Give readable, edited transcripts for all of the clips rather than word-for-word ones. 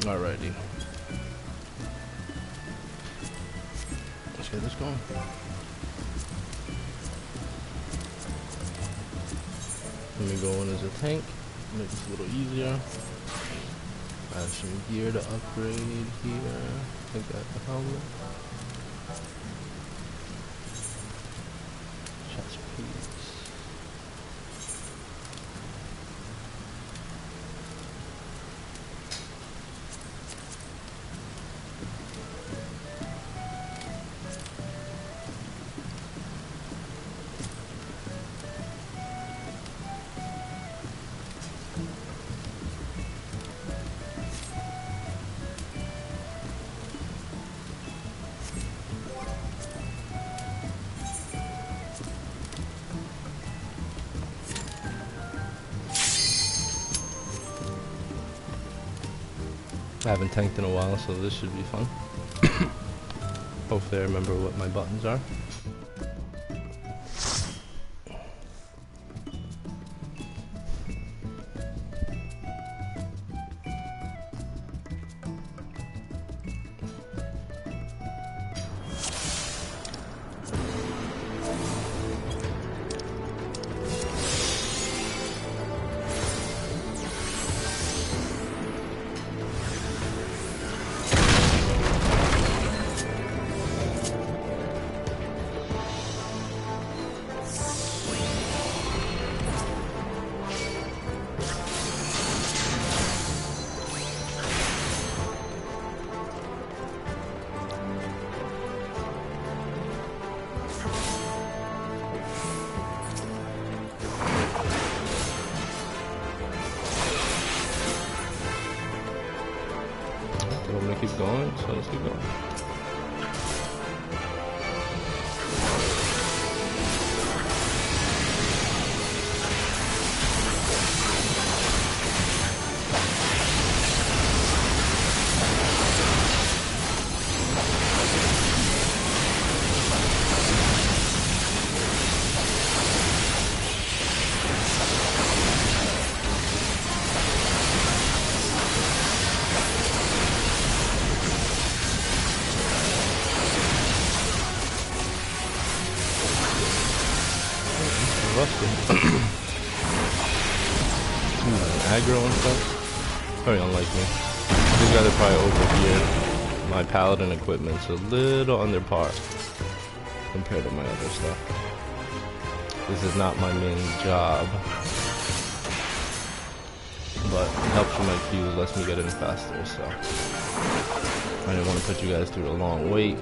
Alrighty. Let's get this going. Let me go in as a tank. Make this a little easier. Add some gear to upgrade here. I got the helmet. Chest piece. I haven't tanked in a while, so this should be fun. Hopefully I remember what my buttons are. I'm gonna keep going, so let's keep going. Aggro and stuff. Very unlikely. These guys are probably overgeared. My paladin equipment's a little under par compared to my other stuff. This is not my main job, but it helps with my queues, lets me get in faster, so I didn't want to put you guys through a long wait.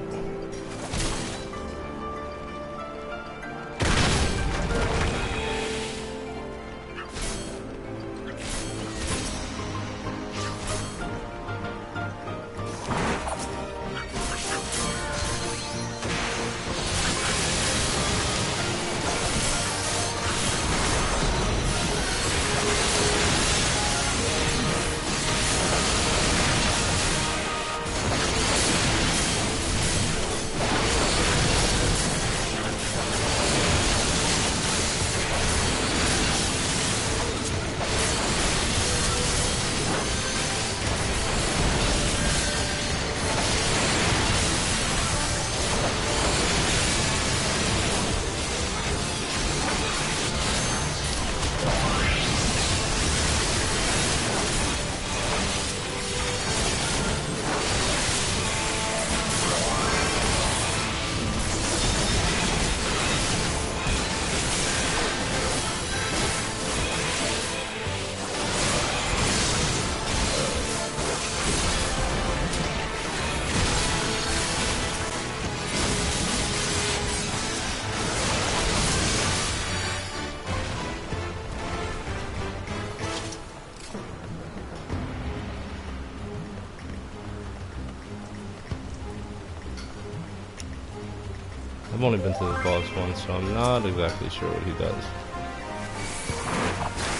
I've only been to the boss once, so I'm not exactly sure what he does.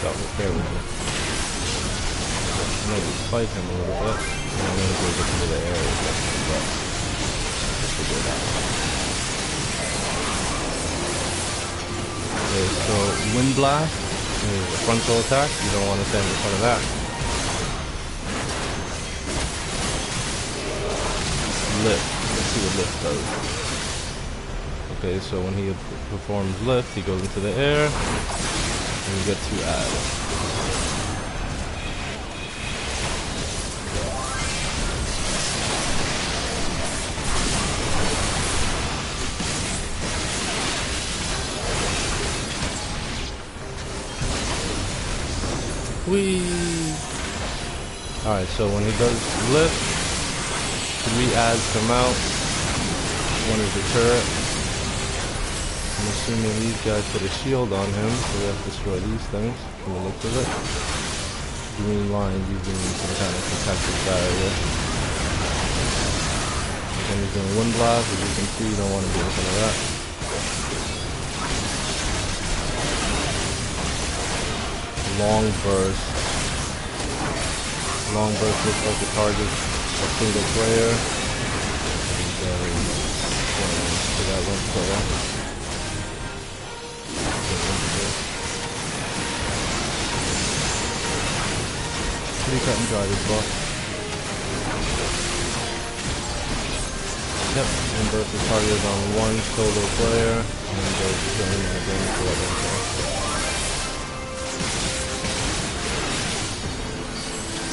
So, bear with me. Maybe fight him a little bit, and then I'm going to go get into the area but figure it out. Okay, so Wind Blast is a frontal attack. You don't want to stand in front of that. lift. Let's see what lift does. Okay, so when he performs lift, he goes into the air, and you get to add. Whee! Alright, so when he does lift, 3 adds come out. One is the turret. I'm assuming these guys put a shield on him, so we have to destroy these things from the look of it. Green line using some kind of protective barrier. And he's doing wind blast, as you can see, you don't want to do anything of that. Long burst. Long burst looks like it targets a single player. And to that one player. Pretty cut and dry this boss. Yep, and burst is targeted on one solo player, and goes killing and damage to that one player.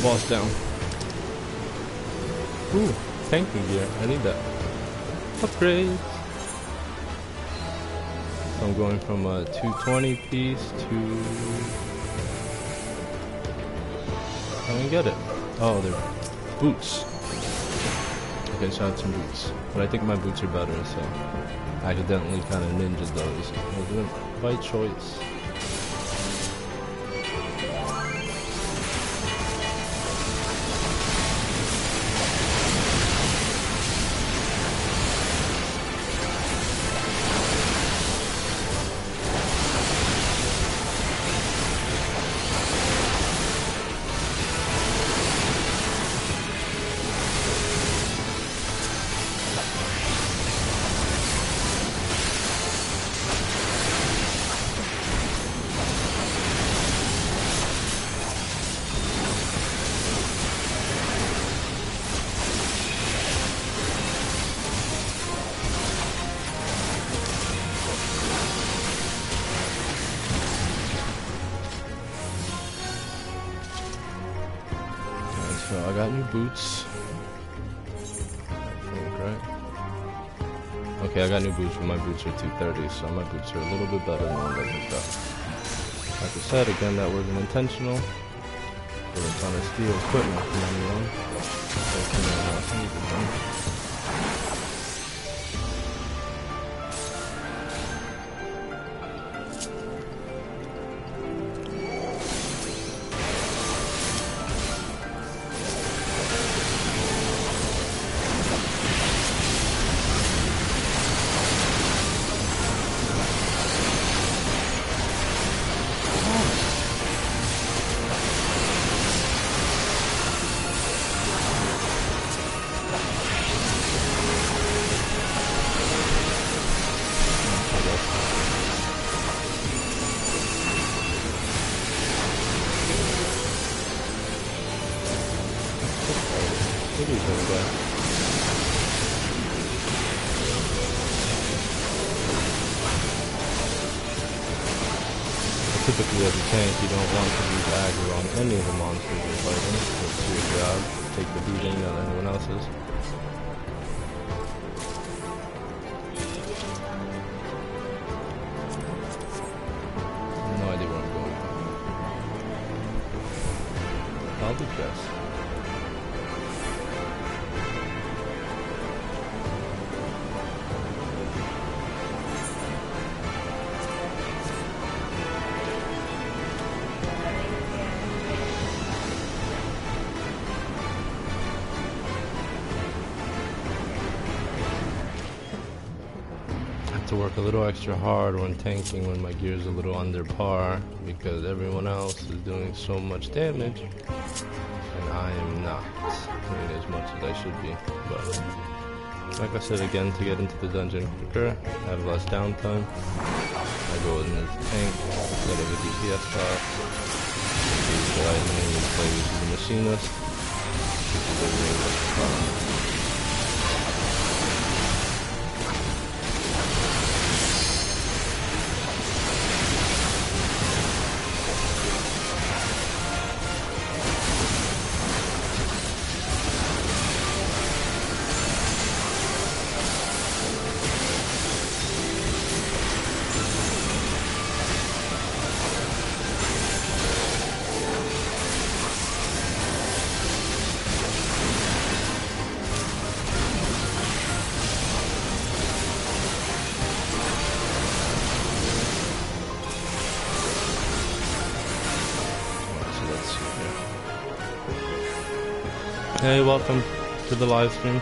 Boss down. Ooh, tanking gear. I need that. Upgrade. So I'm going from a 220 piece to... I don't get it. Oh, they're boots. Okay, so I have some boots. But I think my boots are better, so I accidentally kind of ninja'd those. I didn't by choice. So I got new boots. I think, right? Okay, I got new boots, but my boots are 230, so my boots are a little bit better than one doesn't got. Like I said, again, that wasn't intentional. But it's on a steal equipment from anyone. Typically, as a tank, you don't want to use aggro on any of the monsters you're fighting. It's your job to take the beating that anyone else is. No idea where I'm going. Probably guess. To work a little extra hard when tanking when my gear's a little under par because everyone else is doing so much damage and I am not doing as much as I should be. But like I said again, to get into the dungeon quicker, have less downtime, I go in as a tank instead of a DPS bot. So I mainly play with the machinist. see here. Hey, welcome to the live stream.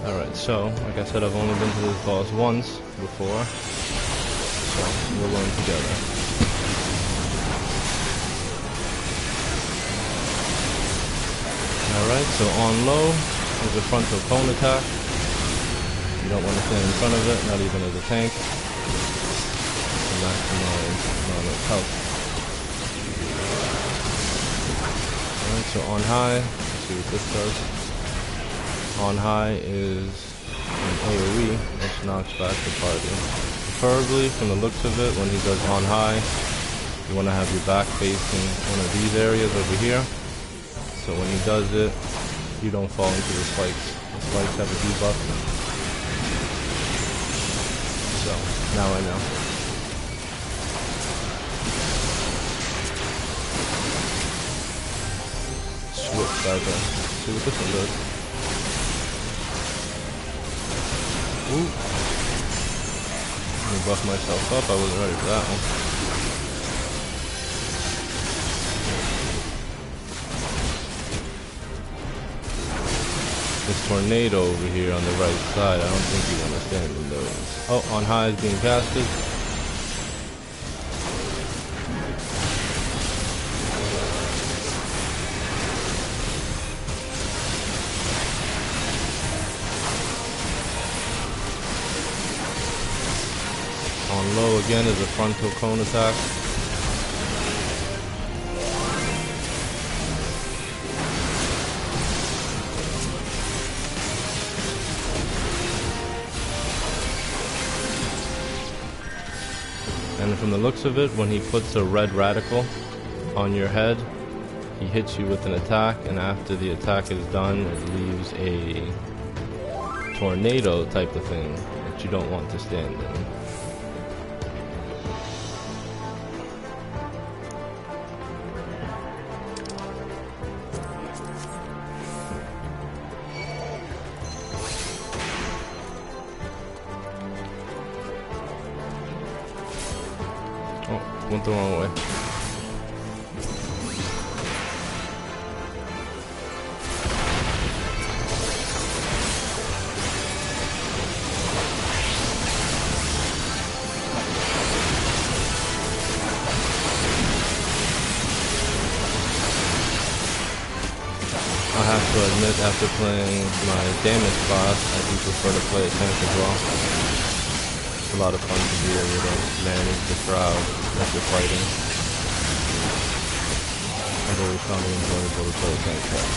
Alright, so, like I said, I've only been to this boss once before, so we'll learn together. Alright, so on low is a frontal cone attack. You don't want to stand in front of it, not even as a tank. To maximize amount of health. Alright, so on high, let's see what this does. On high is an AoE, which knocks back the party. Preferably, from the looks of it, when he does on high, you want to have your back facing one of these areas over here. So when he does it, you don't fall into the spikes. The spikes have a debuff. So, now I know. Switch over. See what this one does. Ooh. Let me buff myself up, I wasn't ready for that one. This tornado over here on the right side, I don't think you want to stand in those. Oh, on high is being casted. On low again is a frontal cone attack. And from the looks of it, when he puts a red radical on your head, he hits you with an attack, and after the attack is done, it leaves a tornado type of thing that you don't want to stand in. Went the wrong way. I have to admit, after playing my damage boss, I do prefer to play a tank as well. It's a lot of fun to be able to manage the crowd that you're fighting. I've always found it enjoyable to play a tank fight.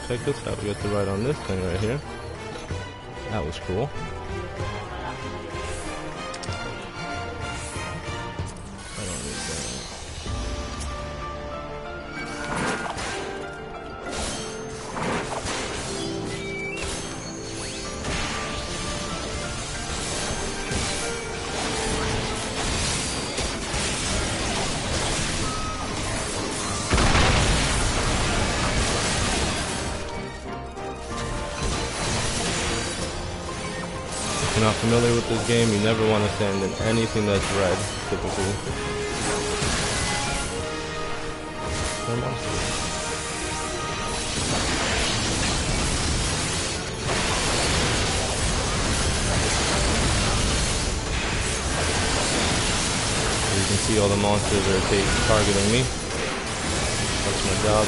Check this out, we get to ride on this thing right here. That was cool. I don't need that. If you're not familiar with this game, you never want to stand in anything that's red, typically. They're monsters. You can see all the monsters are targeting me. That's my job.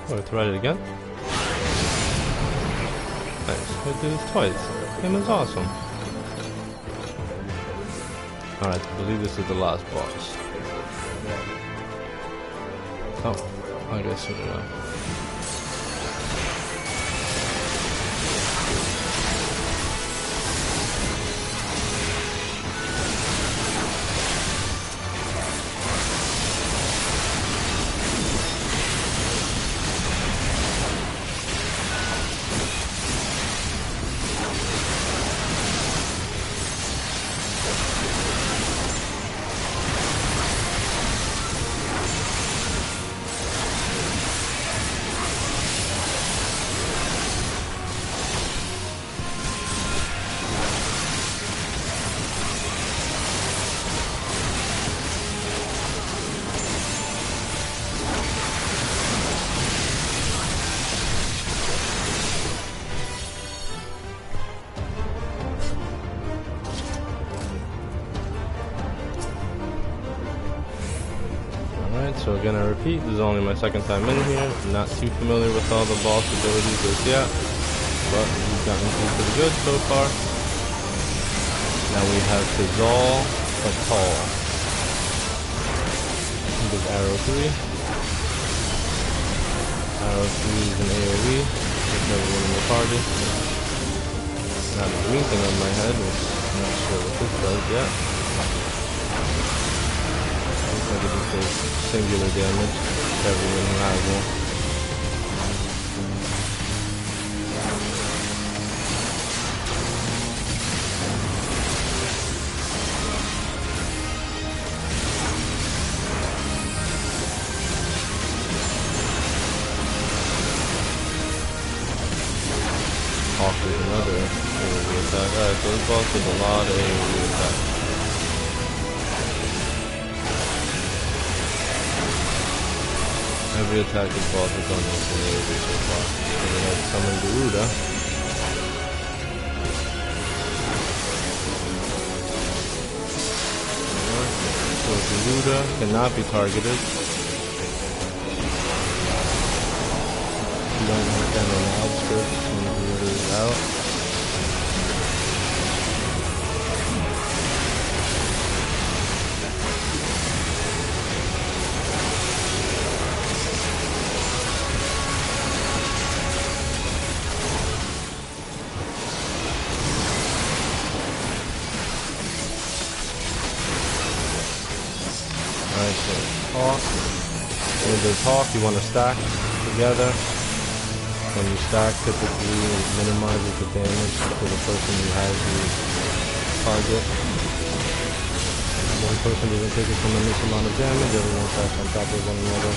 Oh, let's ride it again. Nice. I did this twice. The game is awesome. Alright, I believe this is the last boss. Oh, I guess so now. So again, I repeat, this is only my second time in here. I'm not too familiar with all the boss abilities as yet, but we've gotten pretty good so far. Now we have Kazal Fatal. This is Arrow 3. Arrow 3 is an AoE. There's everyone in the party. I have a green thing on my head, which I'm not sure what this does yet. Looks like it just does singular damage to everyone who has one. Hawk is another AoE attack. Alright, so this boss does a lot of AoE attacks. Every attack this boss has done with an AoE so far. So we have Summon Garuda. So Garuda cannot be targeted. You don't want to stand on the outskirts when Garuda is out. Alright, so Hawk. When there's Hawk, you want to stack together. When you stack, typically it minimizes the damage to the person who has the target. One person doesn't take a tremendous amount of damage, everyone stacks on top of one another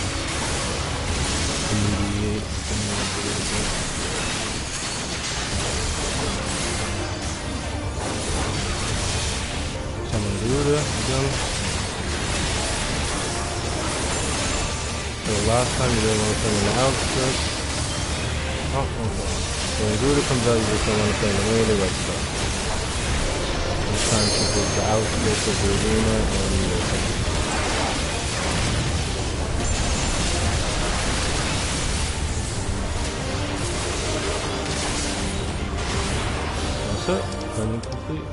to mediate. Summon Garuda again. So last time you didn't want to summon the outskirts. Oh, okay. So when Garuda comes out, you just don't want to summon any of the red stuff. This time she does the outskirts of the arena and the that's it. Running complete.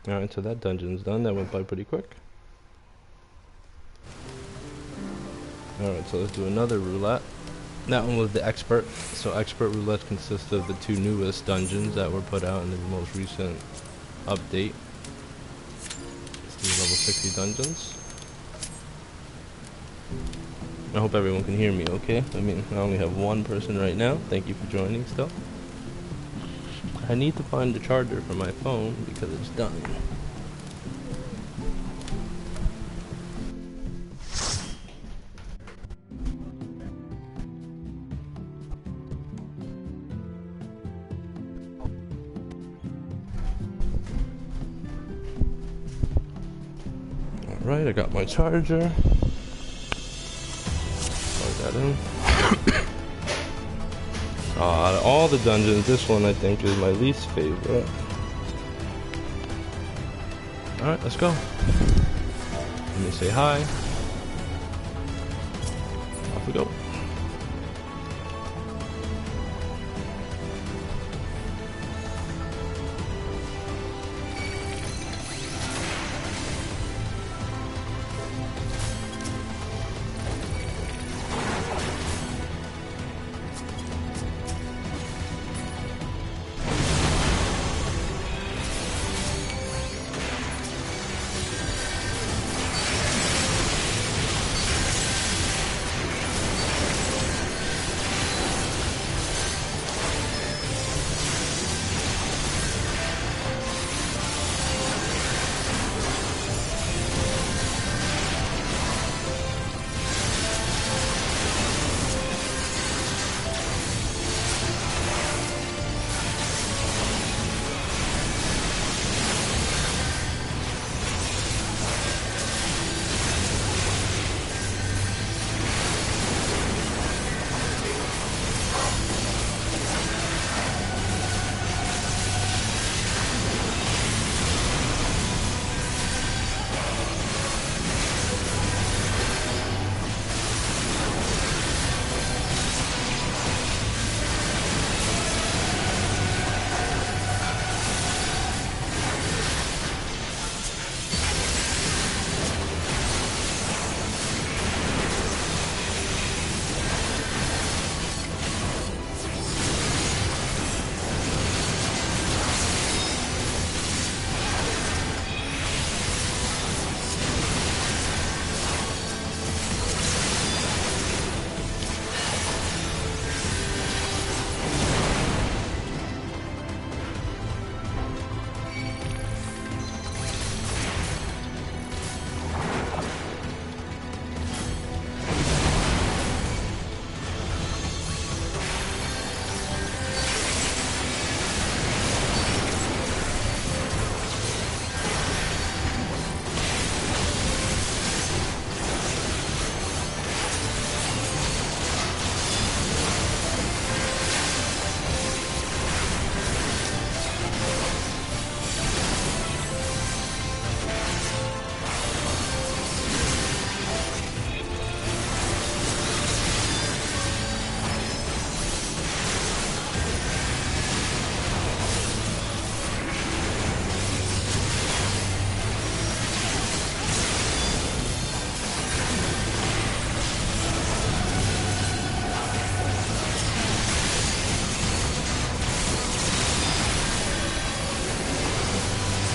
Alright, so that dungeon's done. That went by pretty quick. Alright, so let's do another roulette. That one was the expert. So expert roulette consists of the two newest dungeons that were put out in the most recent update. These level 60 dungeons. I hope everyone can hear me okay. I mean, I only have one person right now. Thank you for joining still. I need to find the charger for my phone because it's done. Alright, I got my charger. Plug that in. Out of all the dungeons, this one I think is my least favorite. Alright, let's go. me say hi. Off we go.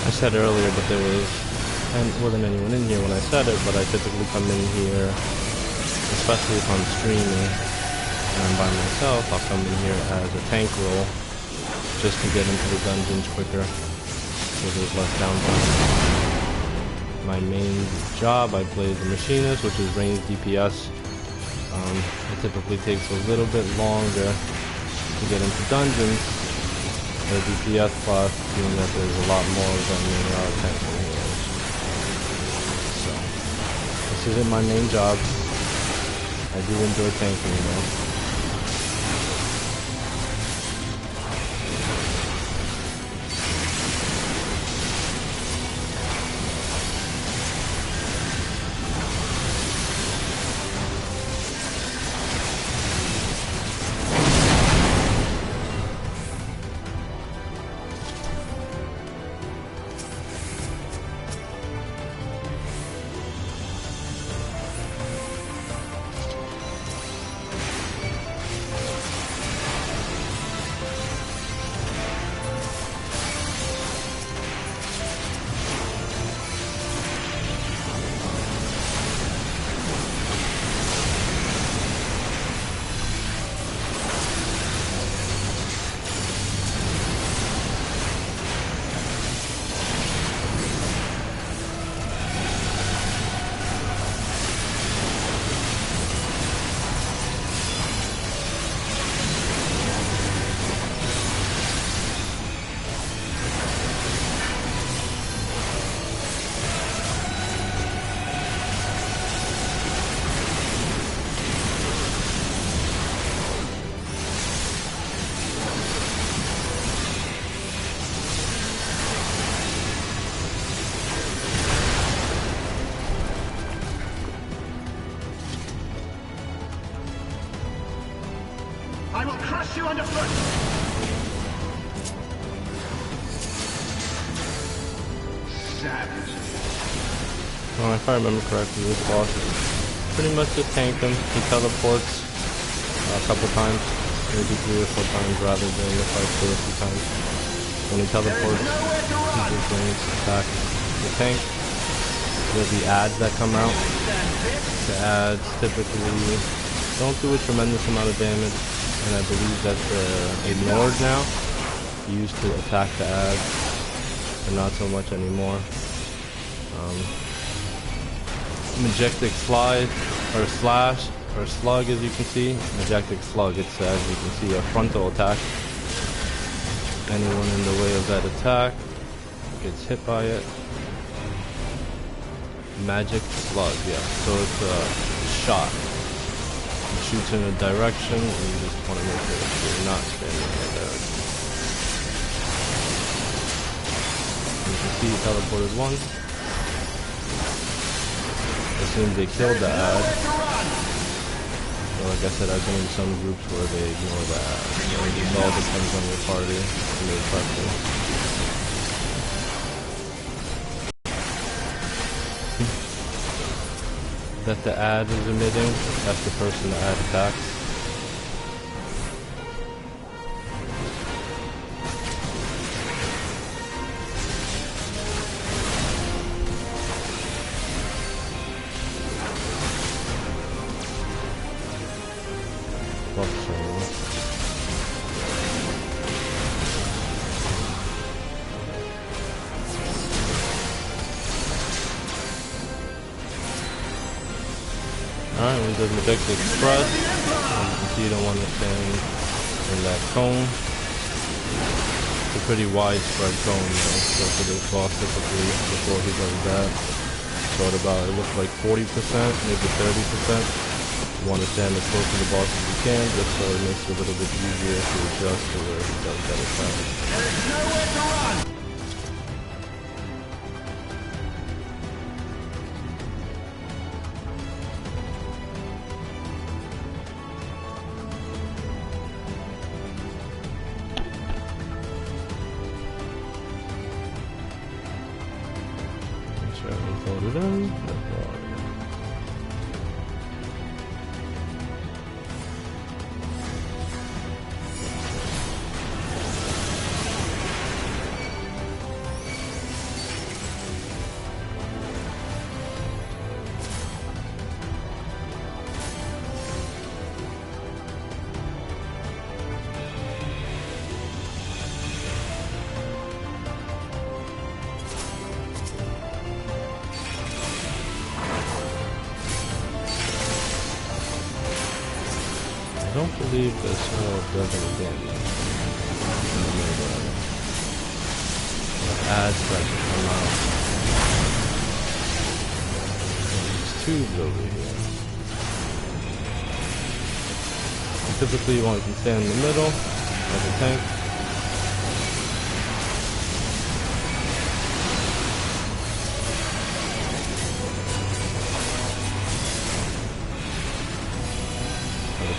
I said earlier that there wasn't anyone in here when I said it, but I typically come in here, especially if I'm streaming and I'm by myself, I'll come in here as a tank role just to get into the dungeons quicker, so there's less downtime. My main job, I play the machinist, which is range DPS. It typically takes a little bit longer to get into dungeons. The DPS plus, being that there's a lot more than there are tanking heroes. So, this isn't my main job. I do enjoy tanking though. you underfoot! Savage. Well, if I remember correctly, this boss is pretty much just tank him. He teleports a couple times, maybe 3 or 4 times rather than the fight 2 or 3 times. When he teleports, he just brings back the tank. There'll be ads that come out. The ads typically don't do a tremendous amount of damage, and I believe that they're ignored now. Used to attack the ads, but not so much anymore. Majestic slide, or slash, or slug as you can see. Majestic slug, it's as you can see a frontal attack. Anyone in the way of that attack gets hit by it. Magic slug, yeah, so it's a shot. It shoots in a direction, and you just want to make sure that you're not standing in that direction. You can see he teleported once. As soon as they killed the ad, so like I said, I've been in some groups where they ignore the ad. It just all depends on your party and your preference. That the ad is emitting, that's the person the ad attacks. Alright, we did Majestic Express. As you can see, you don't want to stand in that cone. It's a pretty widespread cone, though, so for this boss typically, before he does that. So it looks like 40%, maybe 30%. You want to stand as close to the boss as you can, just so it makes it a little bit easier to adjust to where he does that attack. There's nowhere to run! Load it in. I don't believe this does any damage. Ads that come out. These tubes over here. And typically you want to stand in the middle of the tank.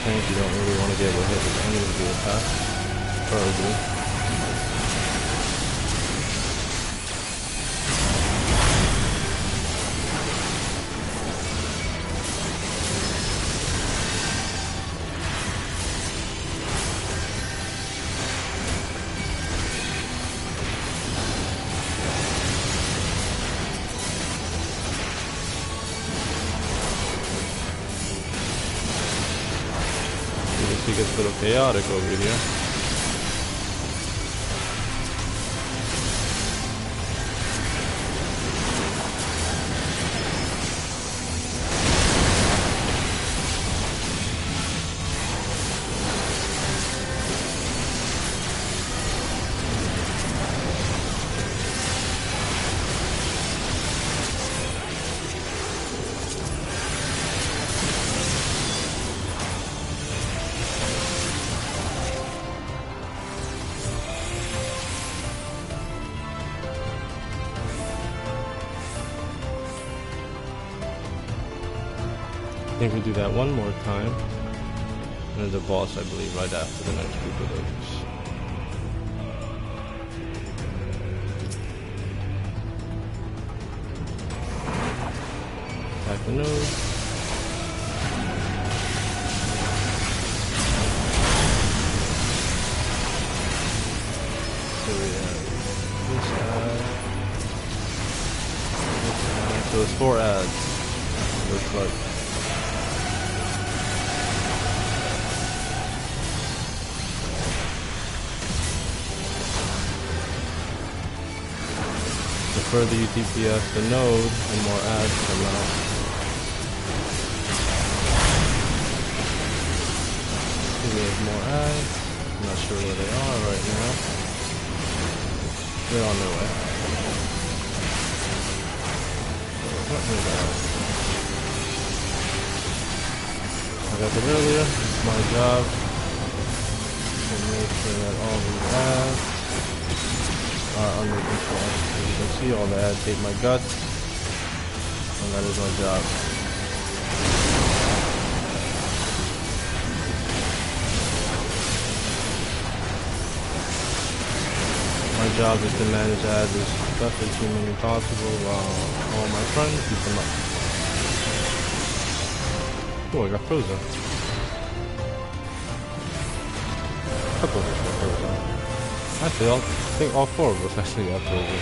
Tank, you don't really want to get hit with any of the attacks, probably. It gets a little chaotic over here. I think we do that one more time, there's a boss, I believe, right after the next group of those. Attack the node. So we have this ad. So it's 4 ads. Looks like. The further you DPS the node, the more ads come out. We have more ads. I'm not sure where they are right now. They're on their way. I got them earlier. It's my job to make sure that all these ads are under control. As you can see, all the ads hate my guts, and that is my job. My job is to manage ads as best as humanly possible while all my friends keep them up. Oh, I got frozen. A couple of us got frozen. Actually, I think all 4 of us actually got frozen.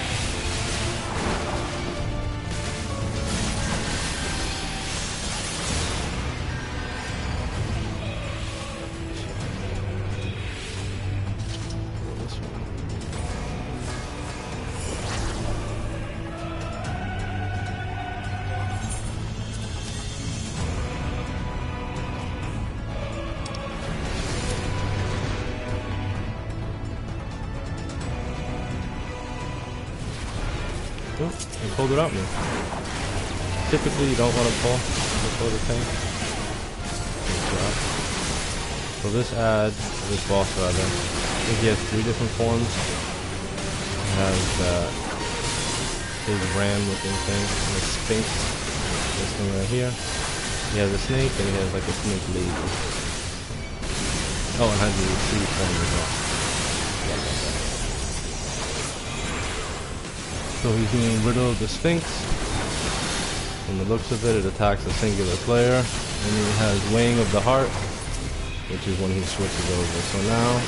Oh, you pulled it out me. Typically you don't want to pull before the tank. So this boss rather, I think he has 3 different forms. He has his ram looking thing, and a sphinx, this thing right here. He has a snake, and he has like a snake lady. Oh, and has the 3 forms as well. So he's getting rid of the Sphinx. From the looks of it, it attacks a singular player. And he has Weighing of the Heart, which is when he switches over. So now,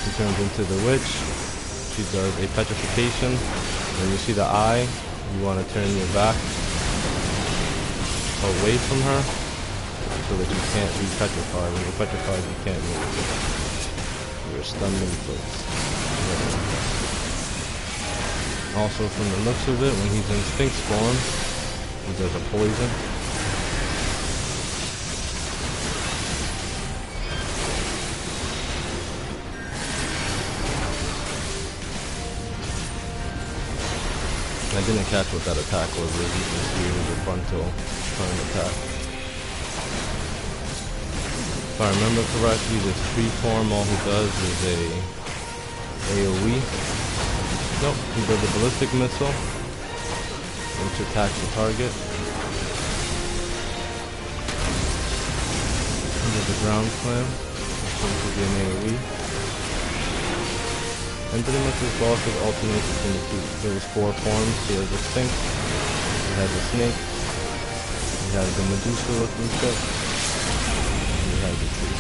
he turns into the witch. She does a petrification. When you see the eye, you want to turn your back away from her so that you can't be petrified. When you're petrified, you can't move. You're stunned in place. Also, from the looks of it, when he's in Sphinx form, he does a poison. I didn't catch what that attack was, as you can see it was a frontal turn attack. If I remember correctly, this free form, all he does is a AoE. Nope, he does a ballistic missile, which attacks the target. He does a ground slam, which seems to be an AoE. And pretty much this boss is alternates between the 2. There's 4 forms. He has a Sphinx, he has a snake, he has the Medusa looking ship, and he has a tree.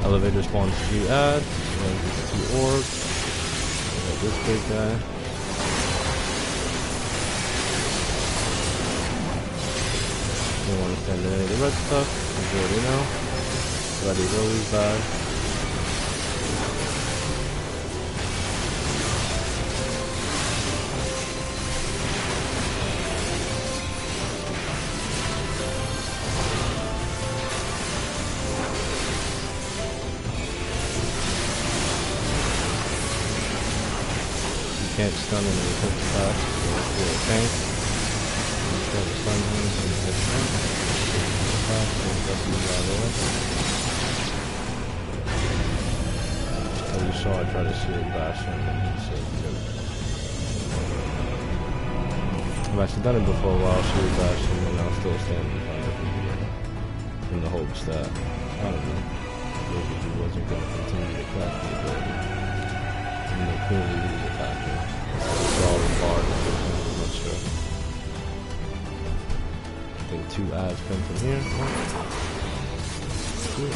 Elevator spawns 3 ads, and 2 orbs. We got this big guy. We want to And then the red stuff, you already know. Bloody Rose bad. You can't stun him when you hit fast, so if you're a tank, you just gotta stun him and hit him. Fast and just move out of the way. As you saw, I tried to shield bash him and he said good. I've actually done it before while shield bash him and I'll still stand behind him in the hopes that, I don't know, maybe he wasn't going to continue to crack the ability. And they clearly he was attacking. It's all the bar to do him, I'm not sure. I think 2 ads come from here. Good.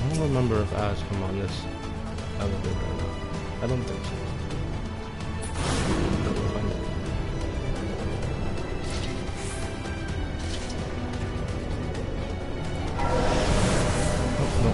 I don't remember if ads come on this elevator or not. I don't think so. Oh, no.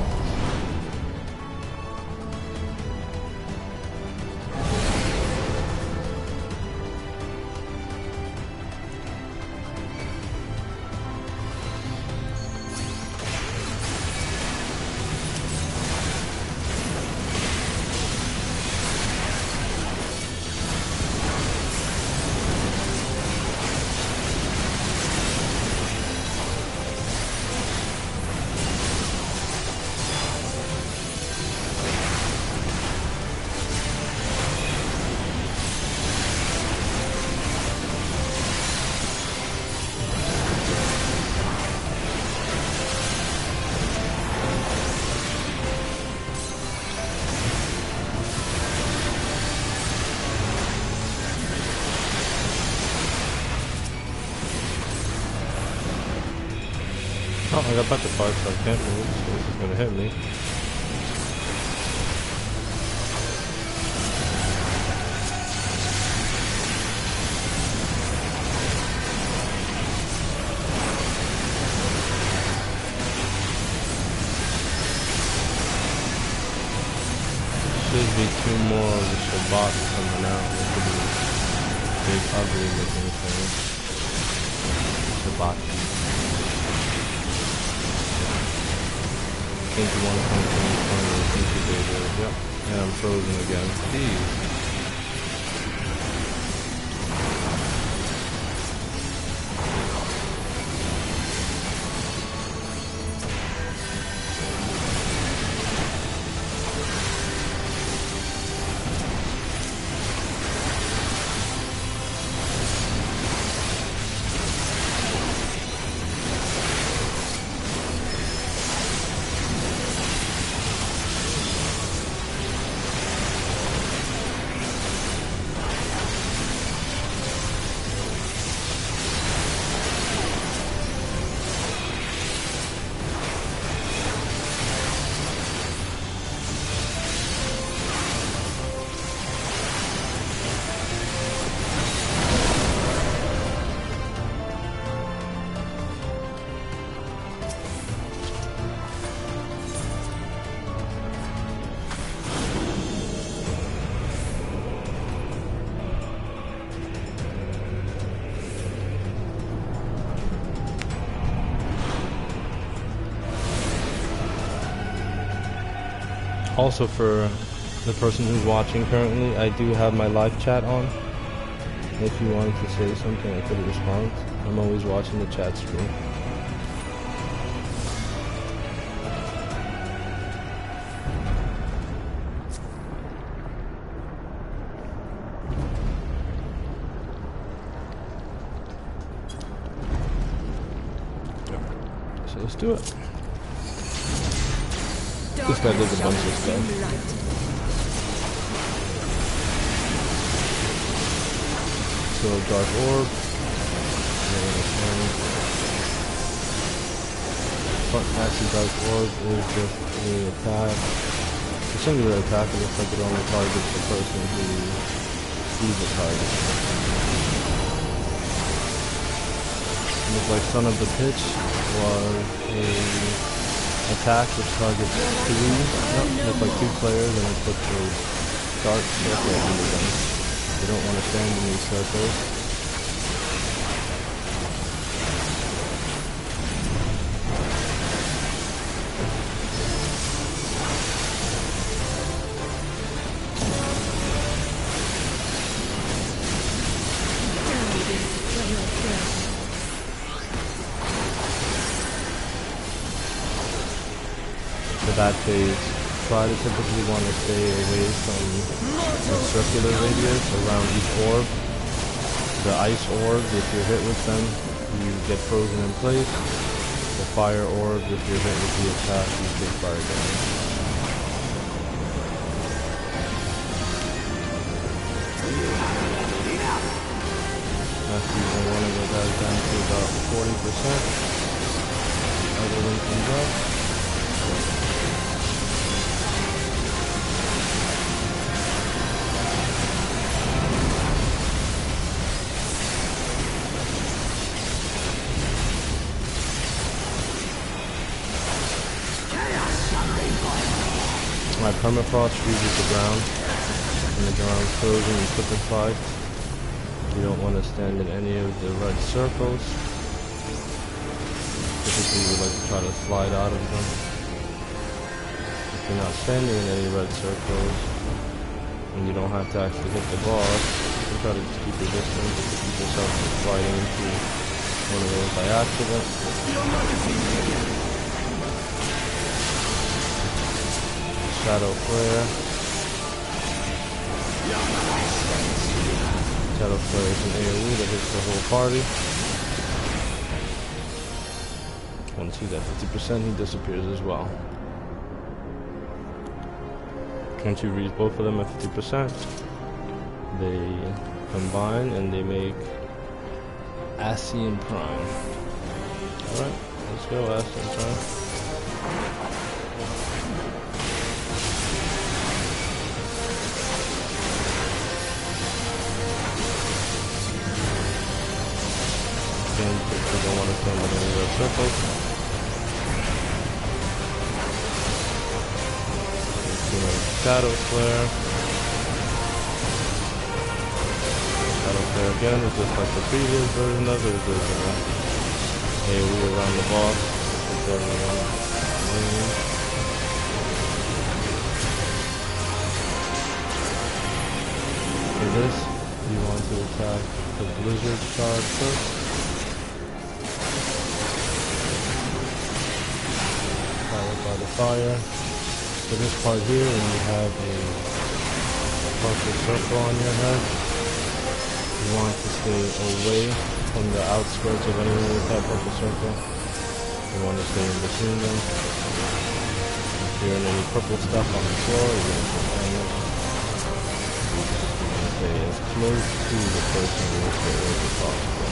Oh, I got bucket parts, so I can't move, so it's gonna hit me. Should be 2 more of the Shabbat coming out. Look at these big, ugly looking things. Shabbat. I think you want to come from the incubator. Yep. And I'm frozen again. Jeez. Also, for the person who's watching currently, I do have my live chat on. If you wanted to say something, I could respond. I'm always watching the chat screen. So let's do it. This guy does a bunch of stuff. So dark orb. Front massive dark orb is just an attack. A singular attack. It looks like it only targets the person who sees the target. It looks like Son of the Pitch was a attack which targets looks like 2 players, and it puts a dark circle under them. You don't want to stand in these circles. That phase, try to typically want to stay away from a circular radius around each orb. The ice orbs, if you're hit with them, you get frozen in place. The fire orbs, if you're hit with the attack, you take fire damage. That's using one of the guys down to about 40%. Other one comes up. My permafrost freezes the ground. When the ground's frozen, you put the slide. You don't want to stand in any of the red circles. Typically, you would like to try to slide out of them. If you're not standing in any red circles, and you don't have to actually hit the boss, you can try to just keep your distance, keep yourself from sliding into one of those by accident. Shadow Flare. Shadow Flare is an AoE that hits the whole party. Once he's at 50%, he disappears as well. Once you reach both of them at 50%, they combine and they make Ascian Prime. Alright, let's go Ascian Prime. If you don't want to stand in any red circles. Shadow Flare. Shadow Flare again is just like the previous version of it. There's an AoE around the boss. For this, you want to attack the Blizzard Shard first. By the fire. For this part here, when you have a purple circle on your head, you want to stay away from the outskirts of anyone with that purple circle. You want to stay in between them. If you're in any purple stuff on the floor, you're going to take damage. Stay as close to the person as possible.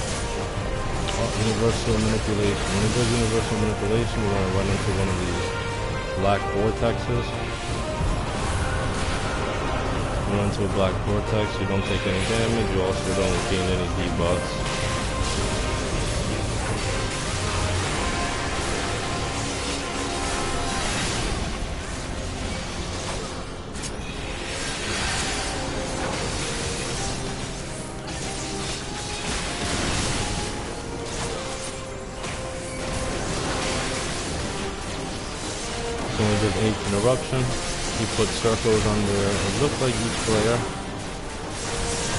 Universal manipulation. When it does universal manipulation, you're going to run into one of these black vortexes. You run into a black vortex, you don't take any damage, you also don't gain any debuffs. So we did 8 interruption. You put circles under, it looks like each player.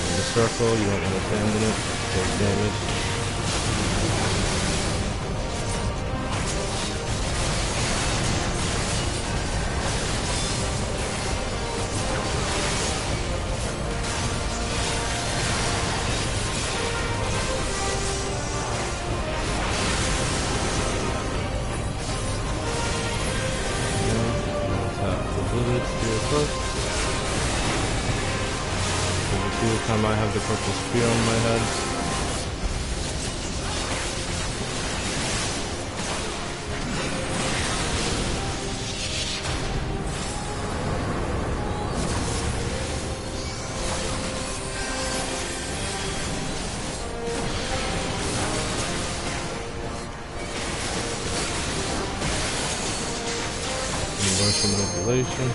And the circle, you don't want to abandon it, it takes damage. I might have the purple spear on my head. Universal manipulation.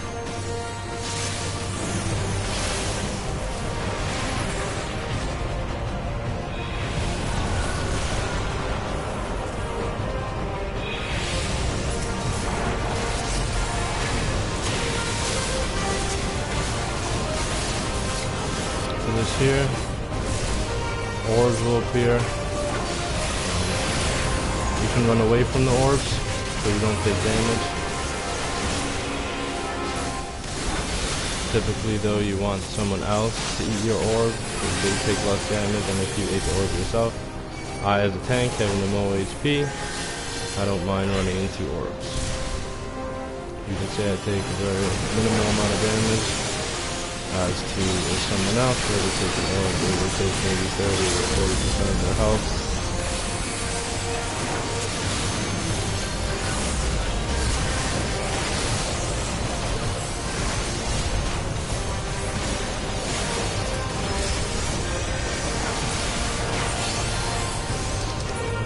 This here, orbs will appear. You can run away from the orbs so you don't take damage. Typically though, you want someone else to eat your orb because they take less damage than if you ate the orb yourself. I, as a tank, having the low HP, I don't mind running into orbs. You can say I take a very minimal amount of damage. As to if someone else were to take an orb, they would take maybe 30 or 40% of their health.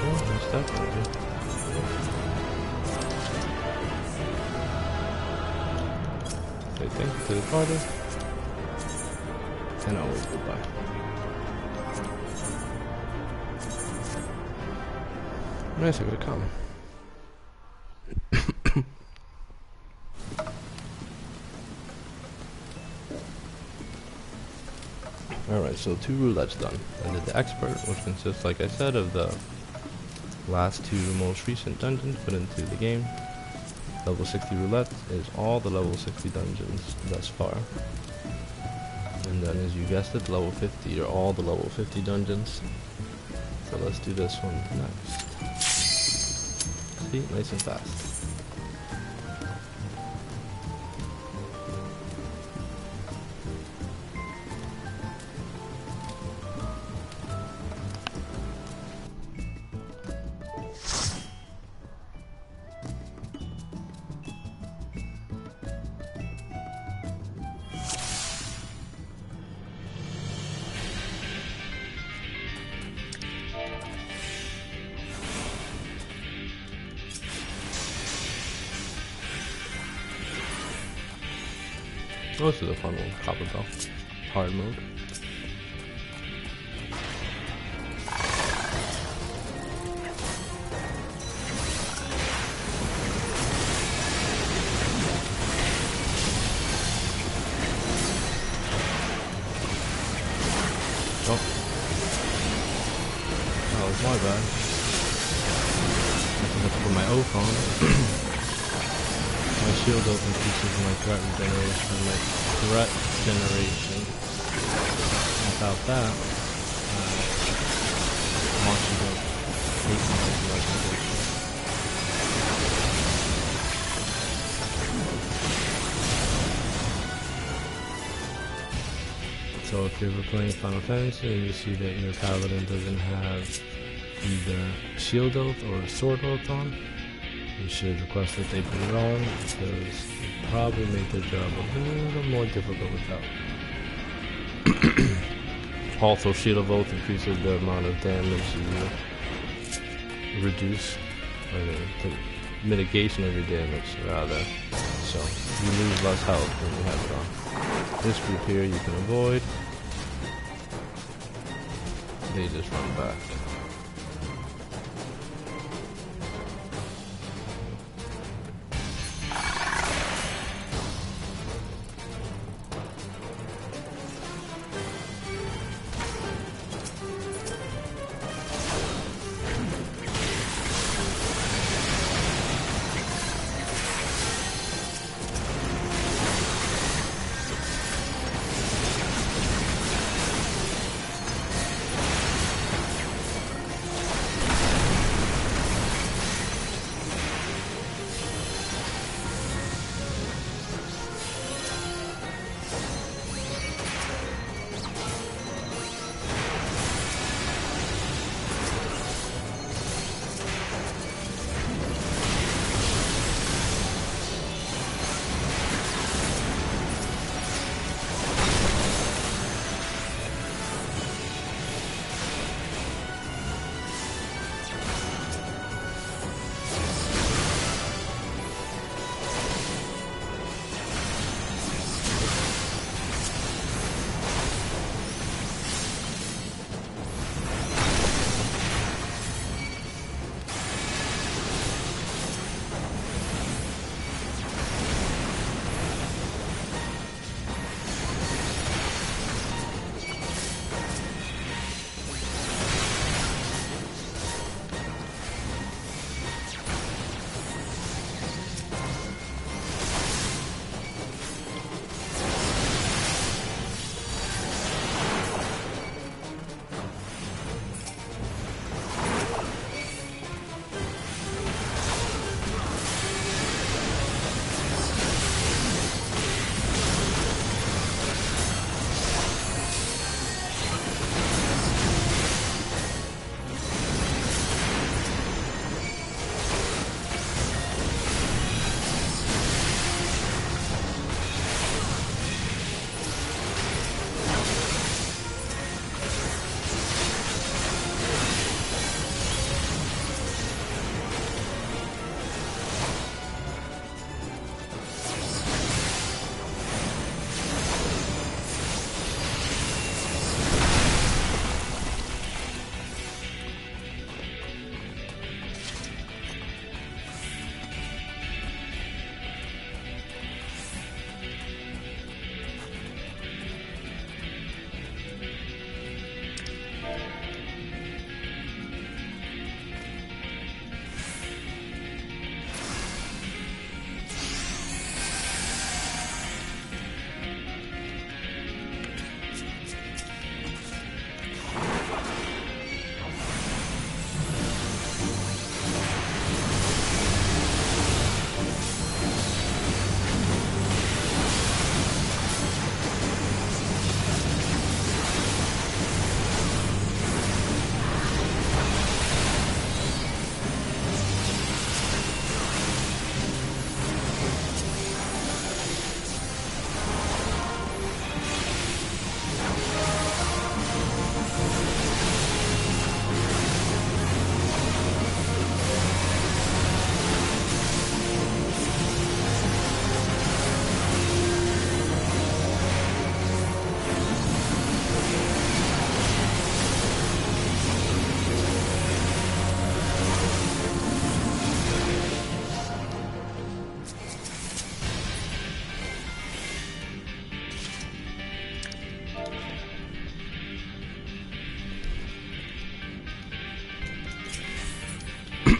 Okay, that's definitely. Say thank you to the party. And always goodbye. Nice, I got a comment. Alright, so 2 roulettes done. I did the expert, which consists, like I said, of the last 2 most recent dungeons put into the game. Level 60 roulette is all the level 60 dungeons thus far. And then, as you guessed it, level 50 are all the level 50 dungeons. So let's do this one next. See, nice and fast. Oh, this is a fun one, Copper Bell. Hard mode. Oh. That was my bad. I have to put my oath on. My shield oath increases my threat generation. Without that, monster don't hate my regeneration. So if you're ever playing Final Fantasy and you see that your paladin doesn't have either shield oath or sword oath on, you should request that they put it on, because it probably make their job a little more difficult without. Also, Shield of Oath increases the amount of damage you reduce, or the mitigation of your damage, rather. So, you lose less health when you have it on. This group here you can avoid. They just run back.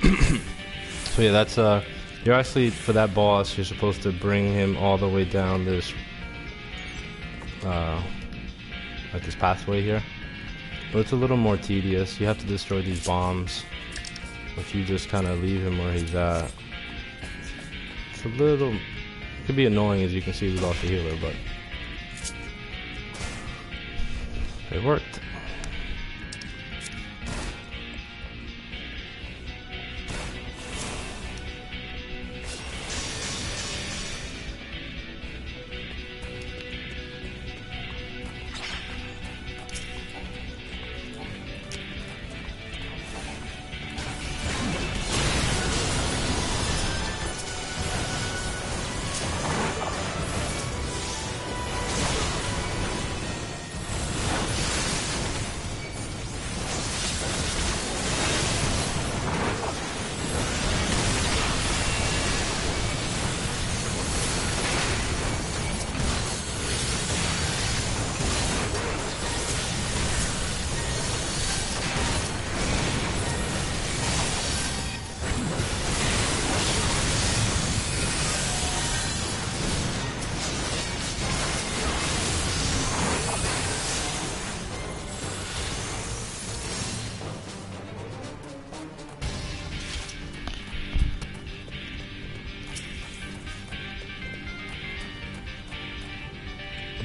So yeah, that's you're actually, for that boss, you're supposed to bring him all the way down this like this pathway here. But it's a little more tedious. You have to destroy these bombs. If you just kind of leave him where he's at, it's a little, it could be annoying. As you can see, we lost the healer, but it worked.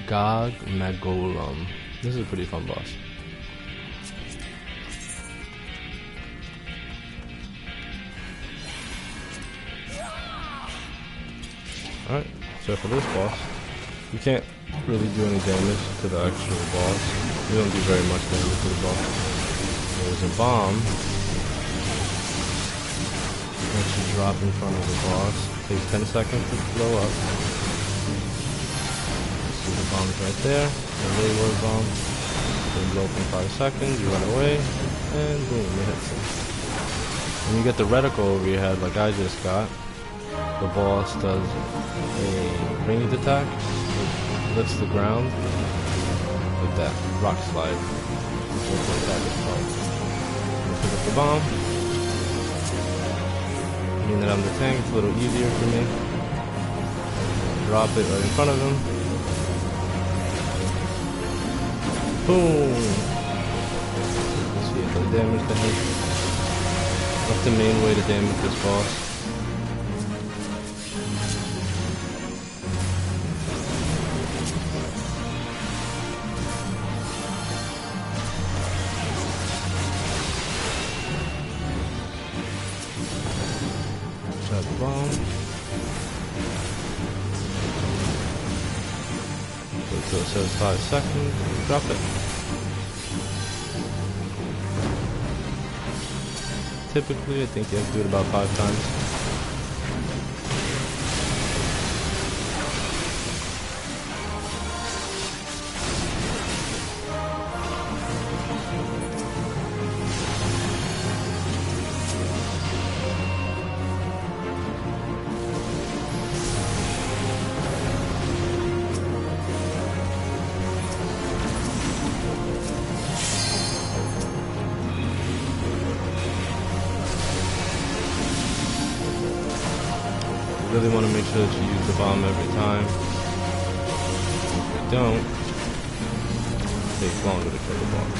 Gog Magolum. This is a pretty fun boss. Alright, so for this boss, you can't really do any damage to the actual boss. You don't do very much damage to the boss. There's a bomb that you drop in front of the boss. It takes 10 seconds to blow up. The bomb's right there, the railroad bomb. They blow up in 5 seconds, you run away, and boom, it hits him. When you get the reticle over your head, like I just got, the boss does a ranged attack, it lifts the ground, like that, rock slide. Attack is called. You pick up the bomb, meaning that I'm the tank, it's a little easier for me. Drop it right in front of him. Boom! Let's see if I damage the head. That's the main way to damage this boss. Grab the bomb. Wait till it says 5 seconds. Drop it. Typically, I think you have to do it about 5 times. You really want to make sure that you use the bomb every time. If you don't, it takes longer to kill the boss.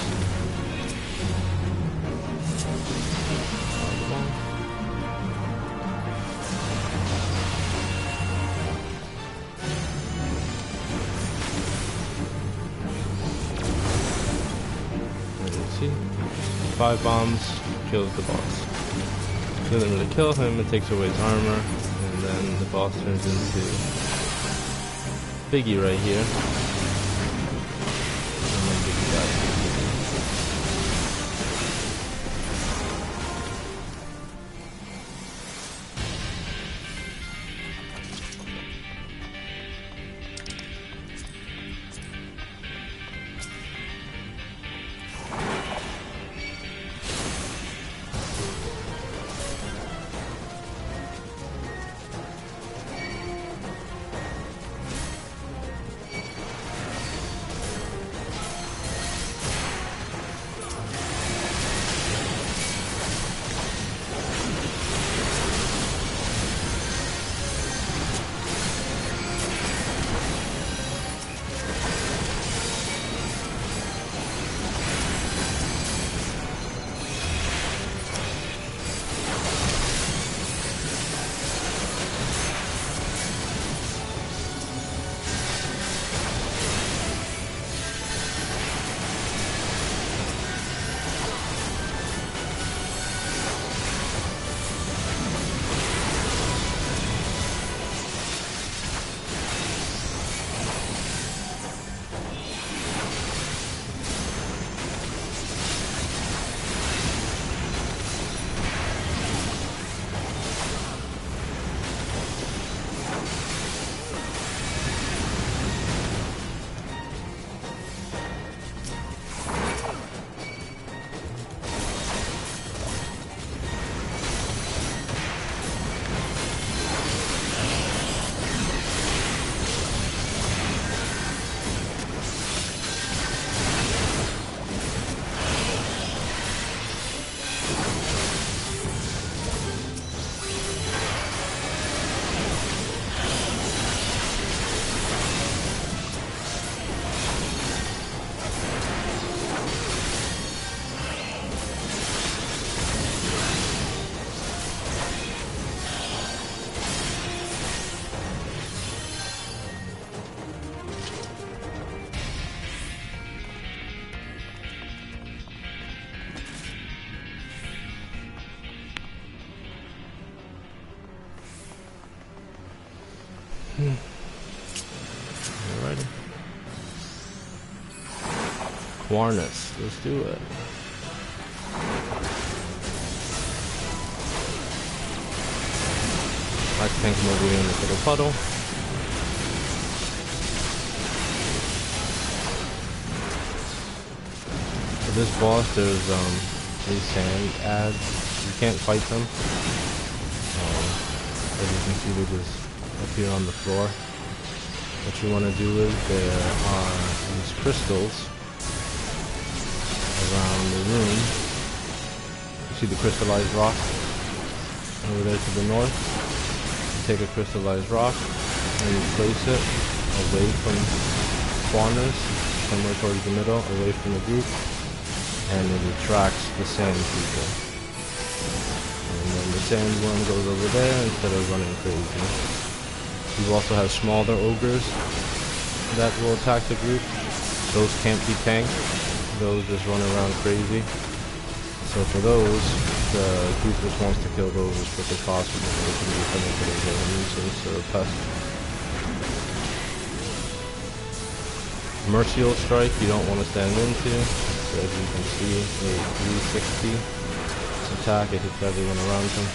As you see, 5 bombs kills the boss. It doesn't really kill him, it takes away his armor. And then the boss turns into Biggie right here. And then Biggie dies. Alrighty. Quarnus, let's do it. Let's tank him over here in this little puddle. For this boss, there's these sand ads. You can't fight them. As you can see, they just appear on the floor. What you want to do is there are these crystals around the room. You see the crystallized rock over there to the north. You take a crystallized rock and you place it away from spawners, somewhere towards the middle, away from the group, and it attracts the sand people. And then the sandworm goes over there instead of running crazy. You also have smaller ogres that will attack the group. Those can't be tanked. Those just run around crazy. So for those, the group just wants to kill those as quick as possible so they can be coming to those other nuisance or pest. Mercial Strike you don't want to stand into. So as you can see, a 360 attack, it hits everyone around him.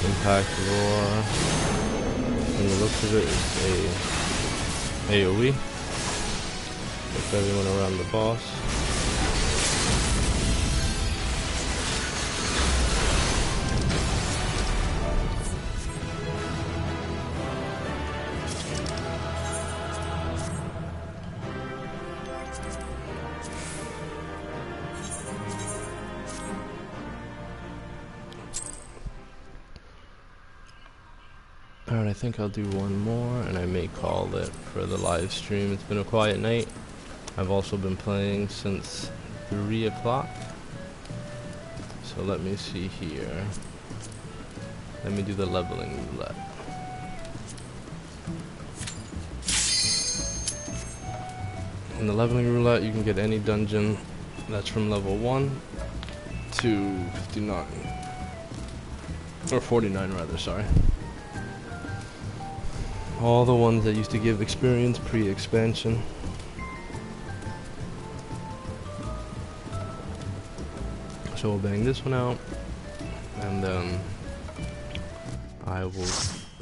Impact Roar, from the looks of it, is a AoE. Puts everyone around the boss. Alright, I think I'll do one more and I may call it for the live stream. It's been a quiet night. I've also been playing since 3 o'clock. So let me see here. Let me do the leveling roulette. In the leveling roulette, you can get any dungeon that's from level 1 to 59. Or 49 rather, sorry. All the ones that used to give experience pre-expansion. So we'll bang this one out, and then I will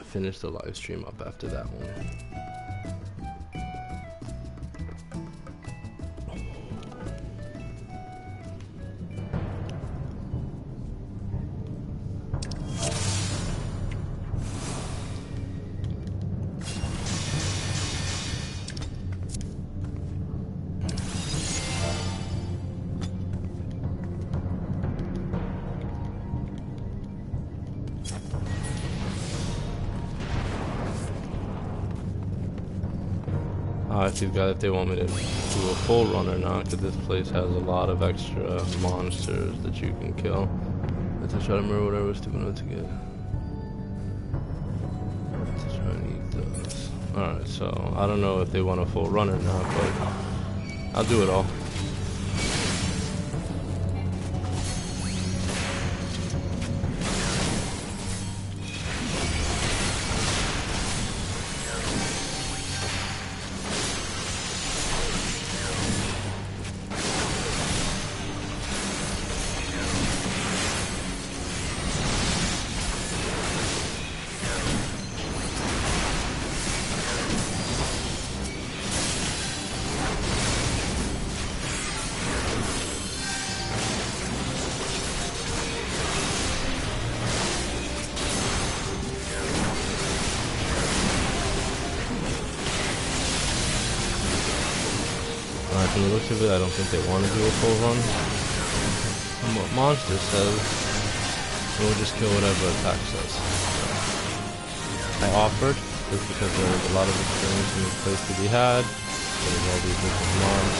finish the live stream up after that one. I see guys if they want me to do a full run or not, because this place has a lot of extra monsters that you can kill. Let's try to remember what I was doing to get. Let's try and eat those. Alright, so I don't know if they want a full run or not, but I'll do it all. From the looks of it, I don't think they want to do a full run. From what Monster says, we'll just kill whatever attacks us. I offered, just because there's a lot of experience in this place to be had. There's all these different mobs.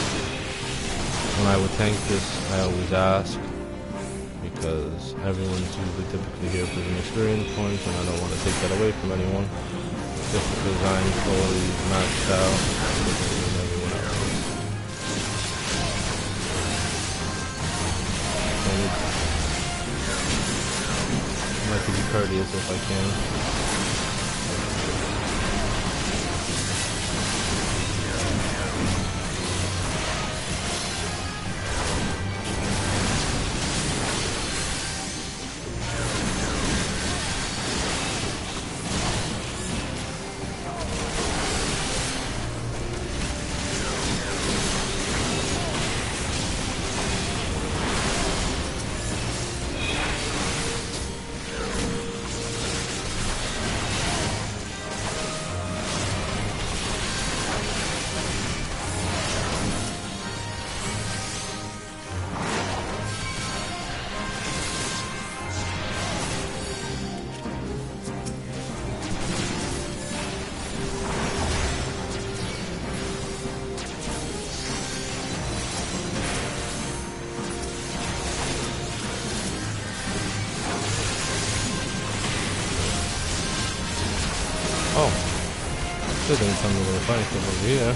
when I would tank this, I always ask, because everyone's usually typically here for some experience points, and I don't want to take that away from anyone, just because I'm fully maxed out than everyone else. I like to be courteous if I can. Oh, still didn't tell me where to find stuff over here.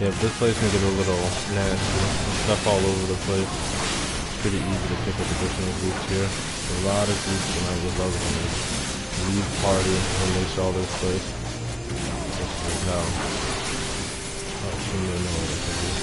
Yeah, but this place can get a little nasty. Stuff all over the place. It's pretty easy to pick up additional groups here. A lot of groups, and I would love when they leave party when they saw this place. Just like how. Oh, she didn't know what I could do.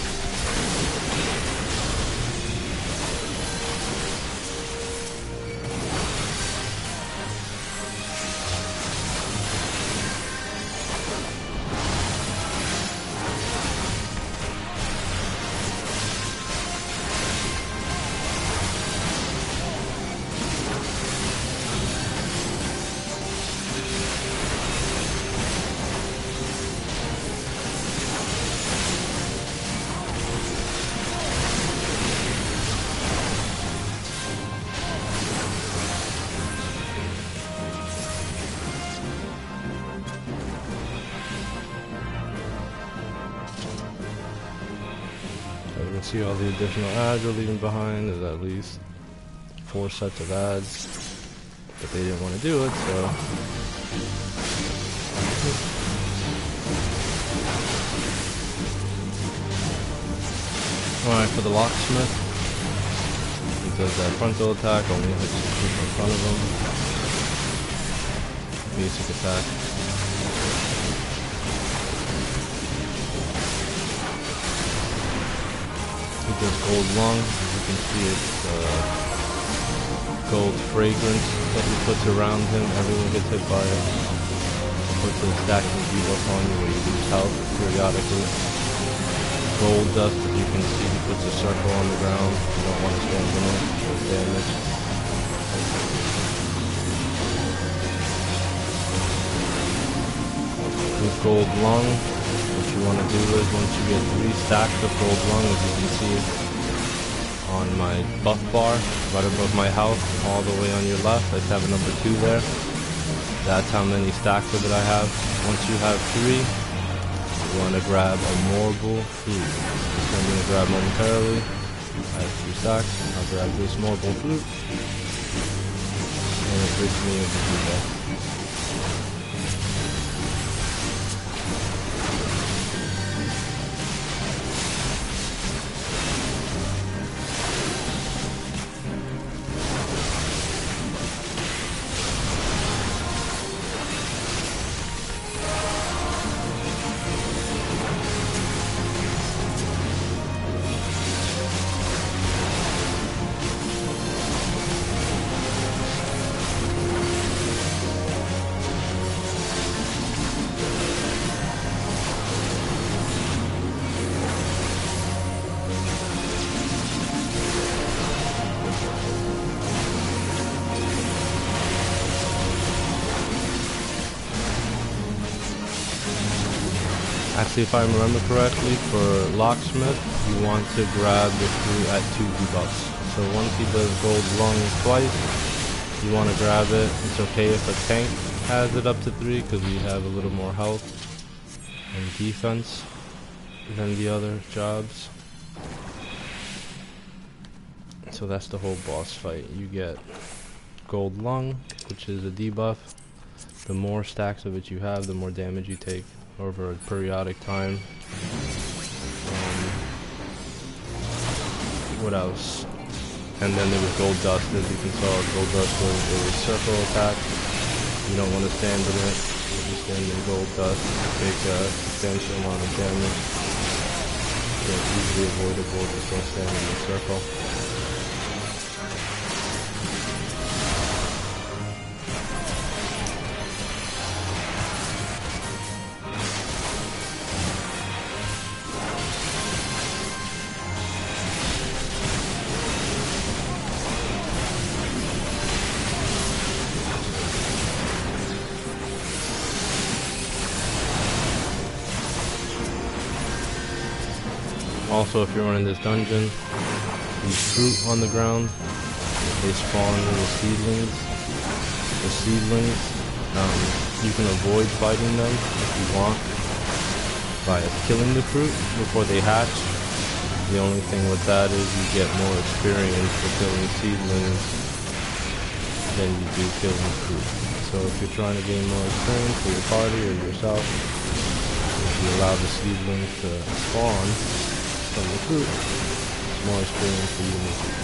You can see all the additional ads we're leaving behind. There's at least 4 sets of ads, but they didn't want to do it, so. Alright, for the locksmith, he does that frontal attack, only hits the people in front of him. Basic attack. He does gold lung. You can see it's gold fragrance that he puts around him. Everyone gets hit by it. He puts a stacking debuff on you where you lose health periodically. Gold dust, as you can see, he puts a circle on the ground. You don't want to stand in it. It does damage. With gold lung, what you want to do is once you get 3 stacks of gold lung, as you can see on my buff bar, right above my health, all the way on your left, I have a number 2 there. That's how many stacks of it I have. Once you have 3, you want to grab a marble flute. Which I'm going to grab momentarily. I have 2 stacks. I'll grab this marble flute. And it brings me into the Actually, if I remember correctly, for locksmith, you want to grab the flute at 2 debuffs. So once he does gold lung twice, You want to grab it. It's okay if a tank has it up to 3 because we have a little more health and defense than the other jobs. So that's the whole boss fight. You get gold lung, which is a debuff. The more stacks of it you have, the more damage you take over a periodic time. What else? And then there was gold dust. As you can saw, gold dust was a circle attack. You don't want to stand in it. If you stand in gold dust, you take a substantial amount of damage. It's easily avoidable, just don't stand in the circle. Also, if you're running this dungeon, these fruit on the ground, they spawn little seedlings. The seedlings, you can avoid fighting them if you want by killing the fruit before they hatch. The only thing with that is you get more experience for killing seedlings than you do killing fruit. So if you're trying to gain more experience for your party or yourself, if you allow the seedlings to spawn from the fruit, it's more experience for you and the fruit.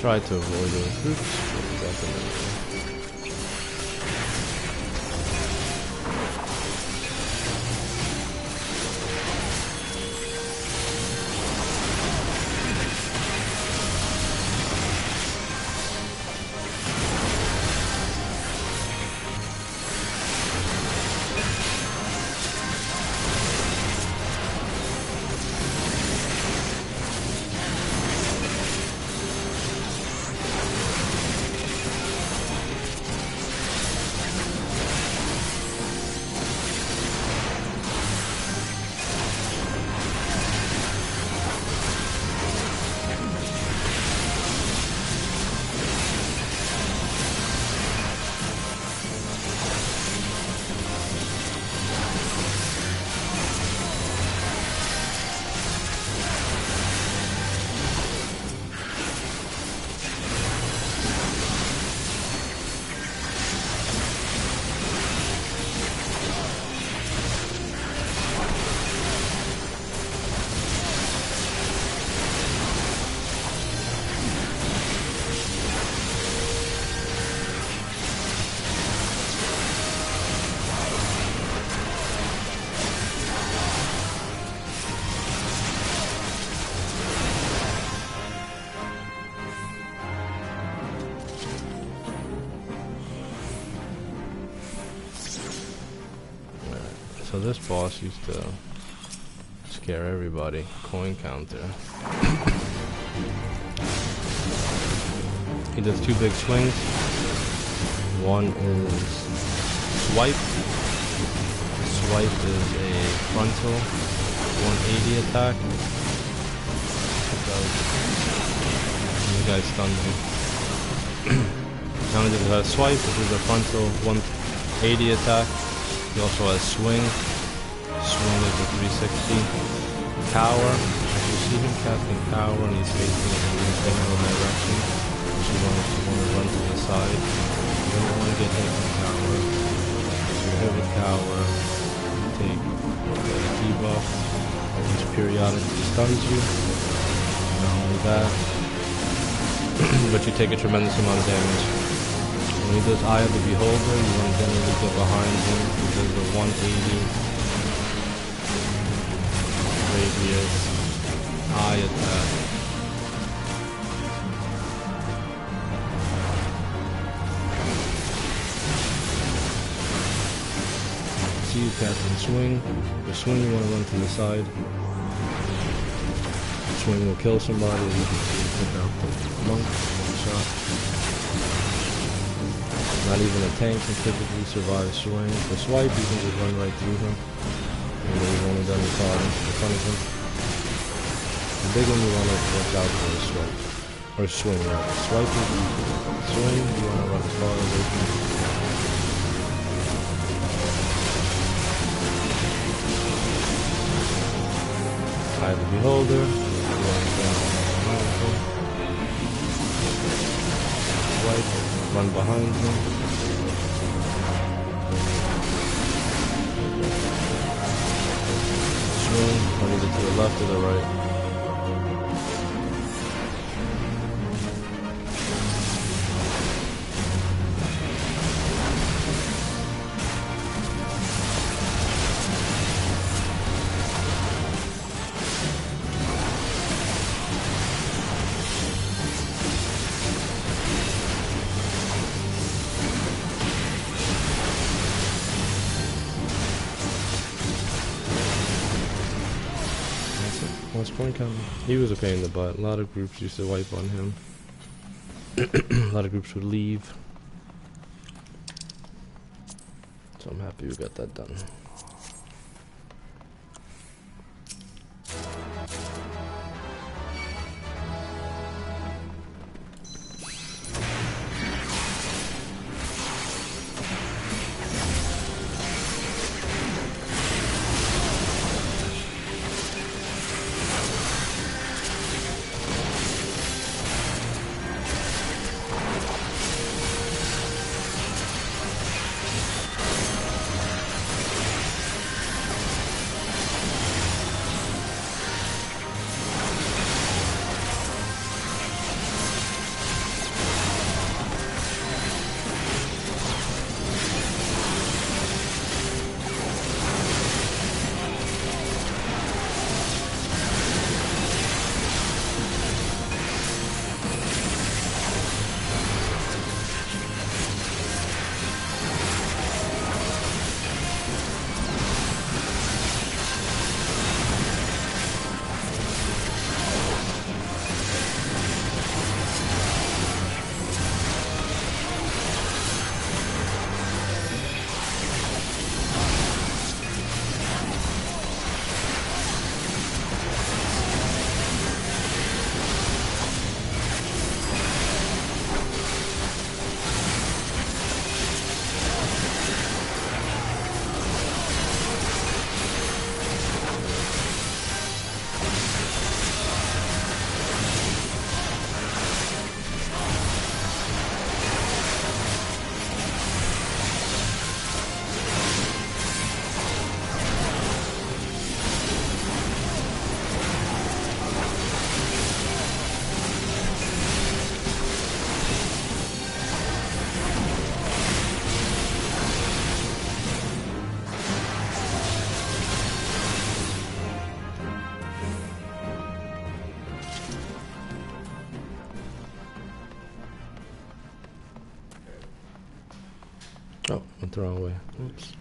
Try to avoid those groups, but definitely. So this boss used to scare everybody. Coin counter. He does 2 big swings. One is swipe. Swipe is a frontal 180 attack. You guys stunned me. Now he does a swipe, which is a frontal 80 attack. He also has swing. Swing is a 360. Cower. You see him casting cower and he's facing in the general direction. So you want to run to the side. You don't want to get hit with cower. So you're hit with cower. You take the debuff, which periodically stuns you. Not only that, but you take a tremendous amount of damage. When he does Eye of the Beholder, you want to generally get behind him. He does the 180 radius eye attack. See you casting swing. For swing, you want to run to the side. Swing will kill somebody. You can pick out the monk, one shot. Not even a tank can typically survive swing. For swipe, you can just run right through him. And then you've only done your part to punish him. The big one you want to watch out for is swipe. Or swing, rather. Swipe is easy. Swing, you want to run as far away from him. Eye of the Beholder. Swipe, run behind him. Swing, run either to the left or the right. What's point coming? He was a pain in the butt. A lot of groups used to wipe on him. A lot of groups would leave. So I'm happy we got that done. Oh, went the wrong way. Oops.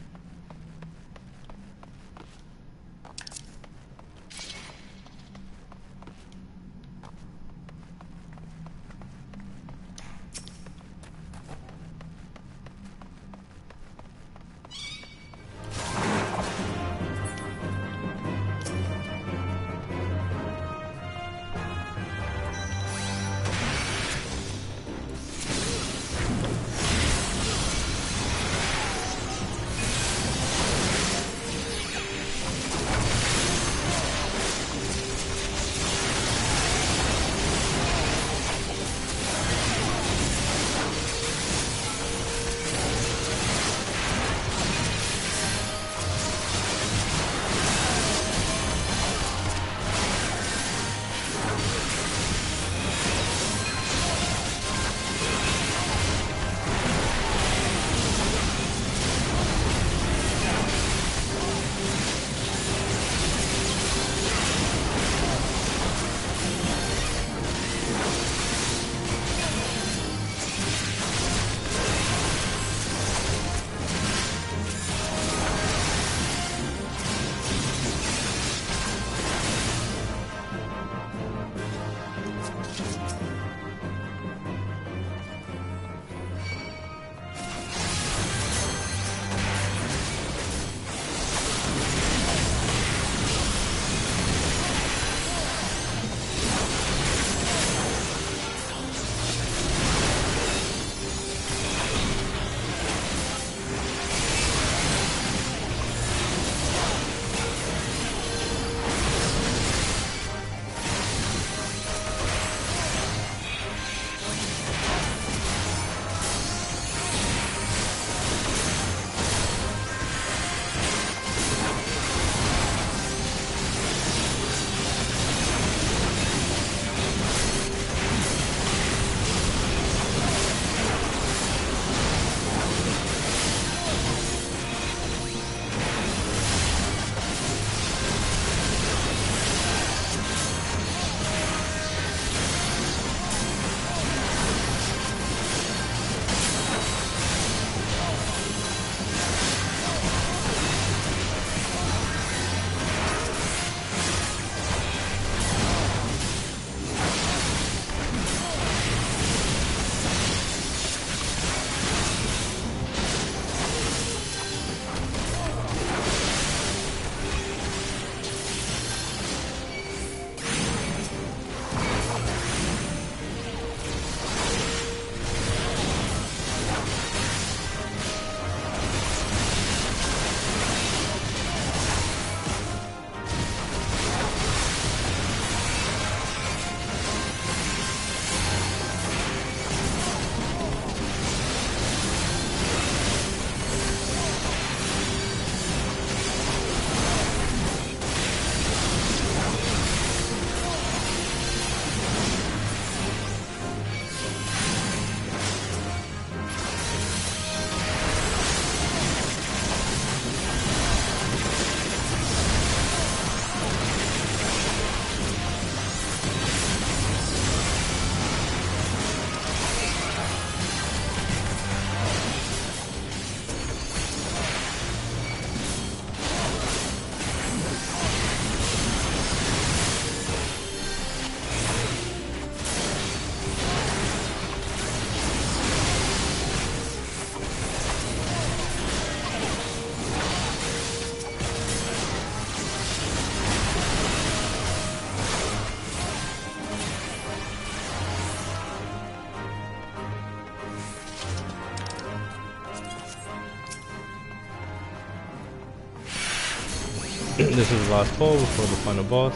This is the last pull before the final boss.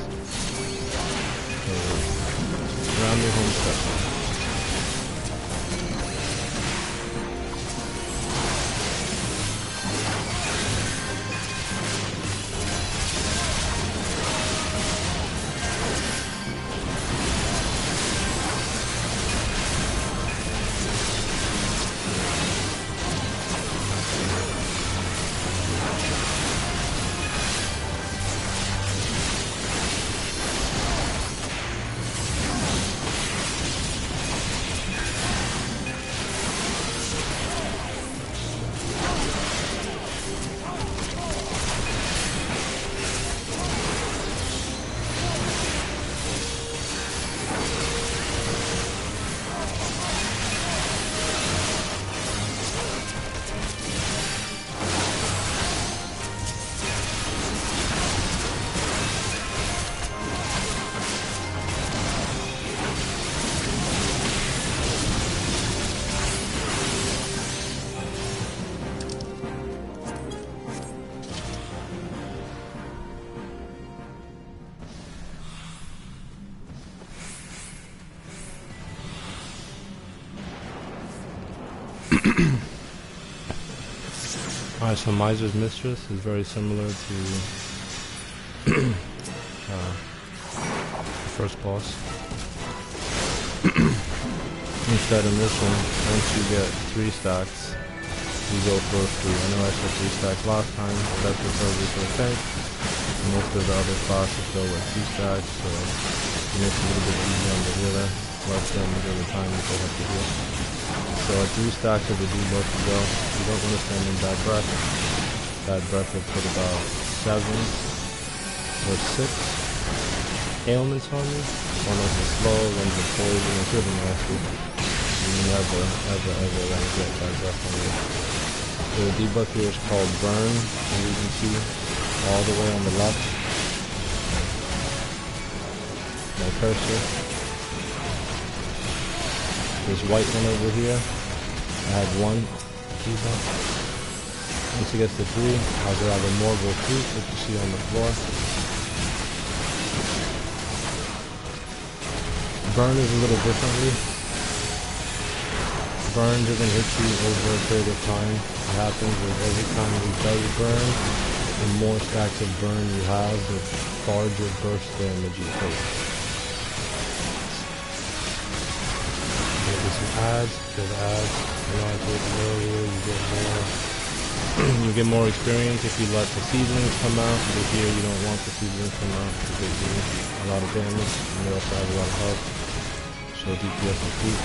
Round the home stretch. Alright, so Miser's Mistress is very similar to the first boss. Instead in this one, once you get 3 stacks, you go for 3. I know I said 3 stacks last time, but that's preferably for a tank. Most of the other classes go with 2 stacks, so it makes it a little bit easier on the healer, less than the other time that they have to heal. So at 3 stacks of the debuff to go. You don't want to stand in bad breath. Bad breath will put about 7 or 6. ailments on you. One of them slow, one's a poison, it's really nasty. You never like get that stuff on you. So the debuff here is called Burn, as you can see all the way on the left. My cursor. This white one over here, I have one debuff. Once it gets to 3, I'll grab a Morgul fruit, which you see on the floor. Burn is a little differently. Burn doesn't hit you over a period of time. What happens is every time you does burn, the more stacks of burn you have, the larger burst damage you take. There's some ads, there's ads. You want to take earlier, you get more experience if you let the seedlings come out. But here you don't want the seedlings to come out because they do a lot of damage and they also have a lot of health. So DPS and fruit.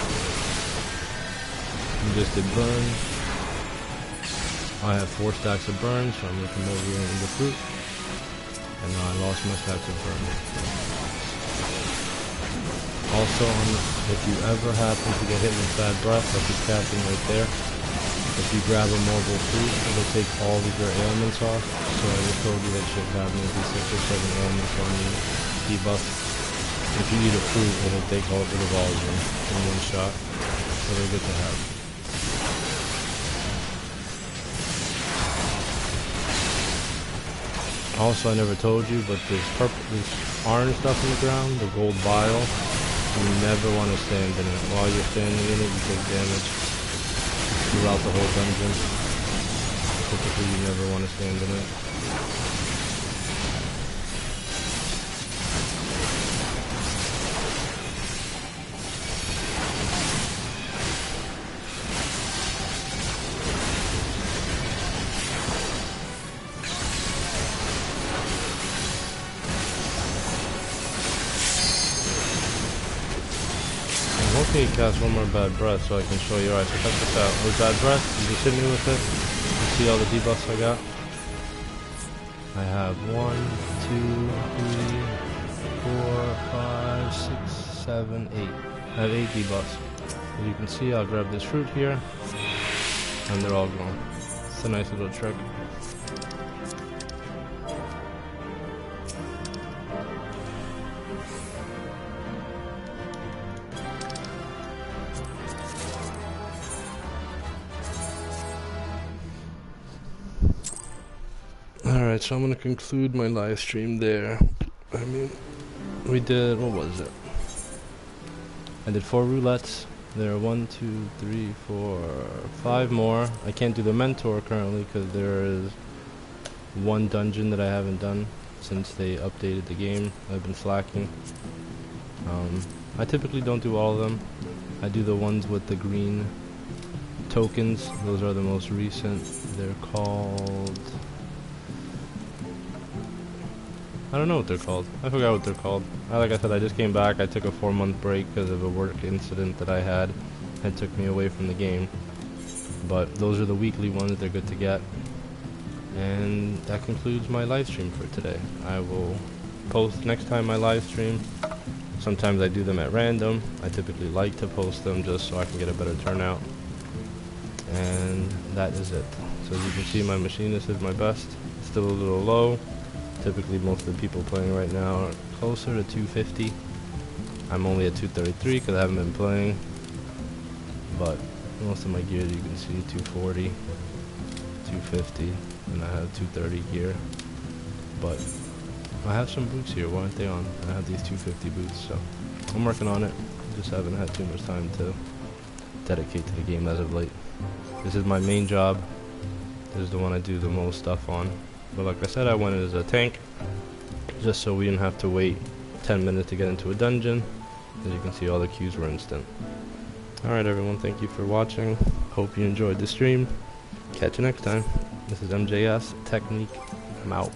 You just did burn. I have 4 stacks of burn, so I'm looking over here in the fruit. And now I lost my stacks of burn. Also, if you ever happen to get hit with bad breath, like it's casting right there, if you grab a Morgul fruit, it'll take all of your ailments off. So I just told you that should have maybe 6 or 7 ailments on you, debuff. If you eat a fruit, it'll take all of them in one shot. So they're good to have. Also, I never told you, but this orange stuff on the ground, the gold bile, you never want to stand in it. While you're standing in it, you take damage throughout the whole dungeon. Typically, you never want to stand in it. Okay, cast one more bad breath so I can show you. Alright, so check this out. With bad breath, you just hit me with it. You see all the debuffs I got? I have 1, 2, 3, 4, 5, 6, 7, 8. I have 8 debuffs. As you can see, I'll grab this fruit here, and they're all gone. It's a nice little trick. Alright, so I'm going to conclude my live stream there. I mean, we did, what was it? I did 4 roulettes. There are 1, 2, 3, 4, 5 more. I can't do the mentor currently because there is 1 dungeon that I haven't done since they updated the game. I've been slacking. I typically don't do all of them. I do the ones with the green tokens. Those are the most recent. They're called... I don't know what they're called. I forgot what they're called. Like I said, I just came back. I took a 4-month break because of a work incident that I had. It took me away from the game. But those are the weekly ones. They're good to get. And that concludes my live stream for today. I will post next time I live stream. Sometimes I do them at random. I typically like to post them just so I can get a better turnout. And that is it. So as you can see, my machinist is my best. Still a little low. Typically most of the people playing right now are closer to 250. I'm only at 233 because I haven't been playing. But most of my gear, you can see 240, 250, and I have 230 gear. But I have some boots here. Why aren't they on? I have these 250 boots, so I'm working on it. Just haven't had too much time to dedicate to the game as of late. This is my main job. This is the one I do the most stuff on. But like I said, I went as a tank, just so we didn't have to wait 10 minutes to get into a dungeon. As you can see, all the queues were instant. Alright everyone, thank you for watching. Hope you enjoyed the stream. Catch you next time. This is MJS Technique. I'm out.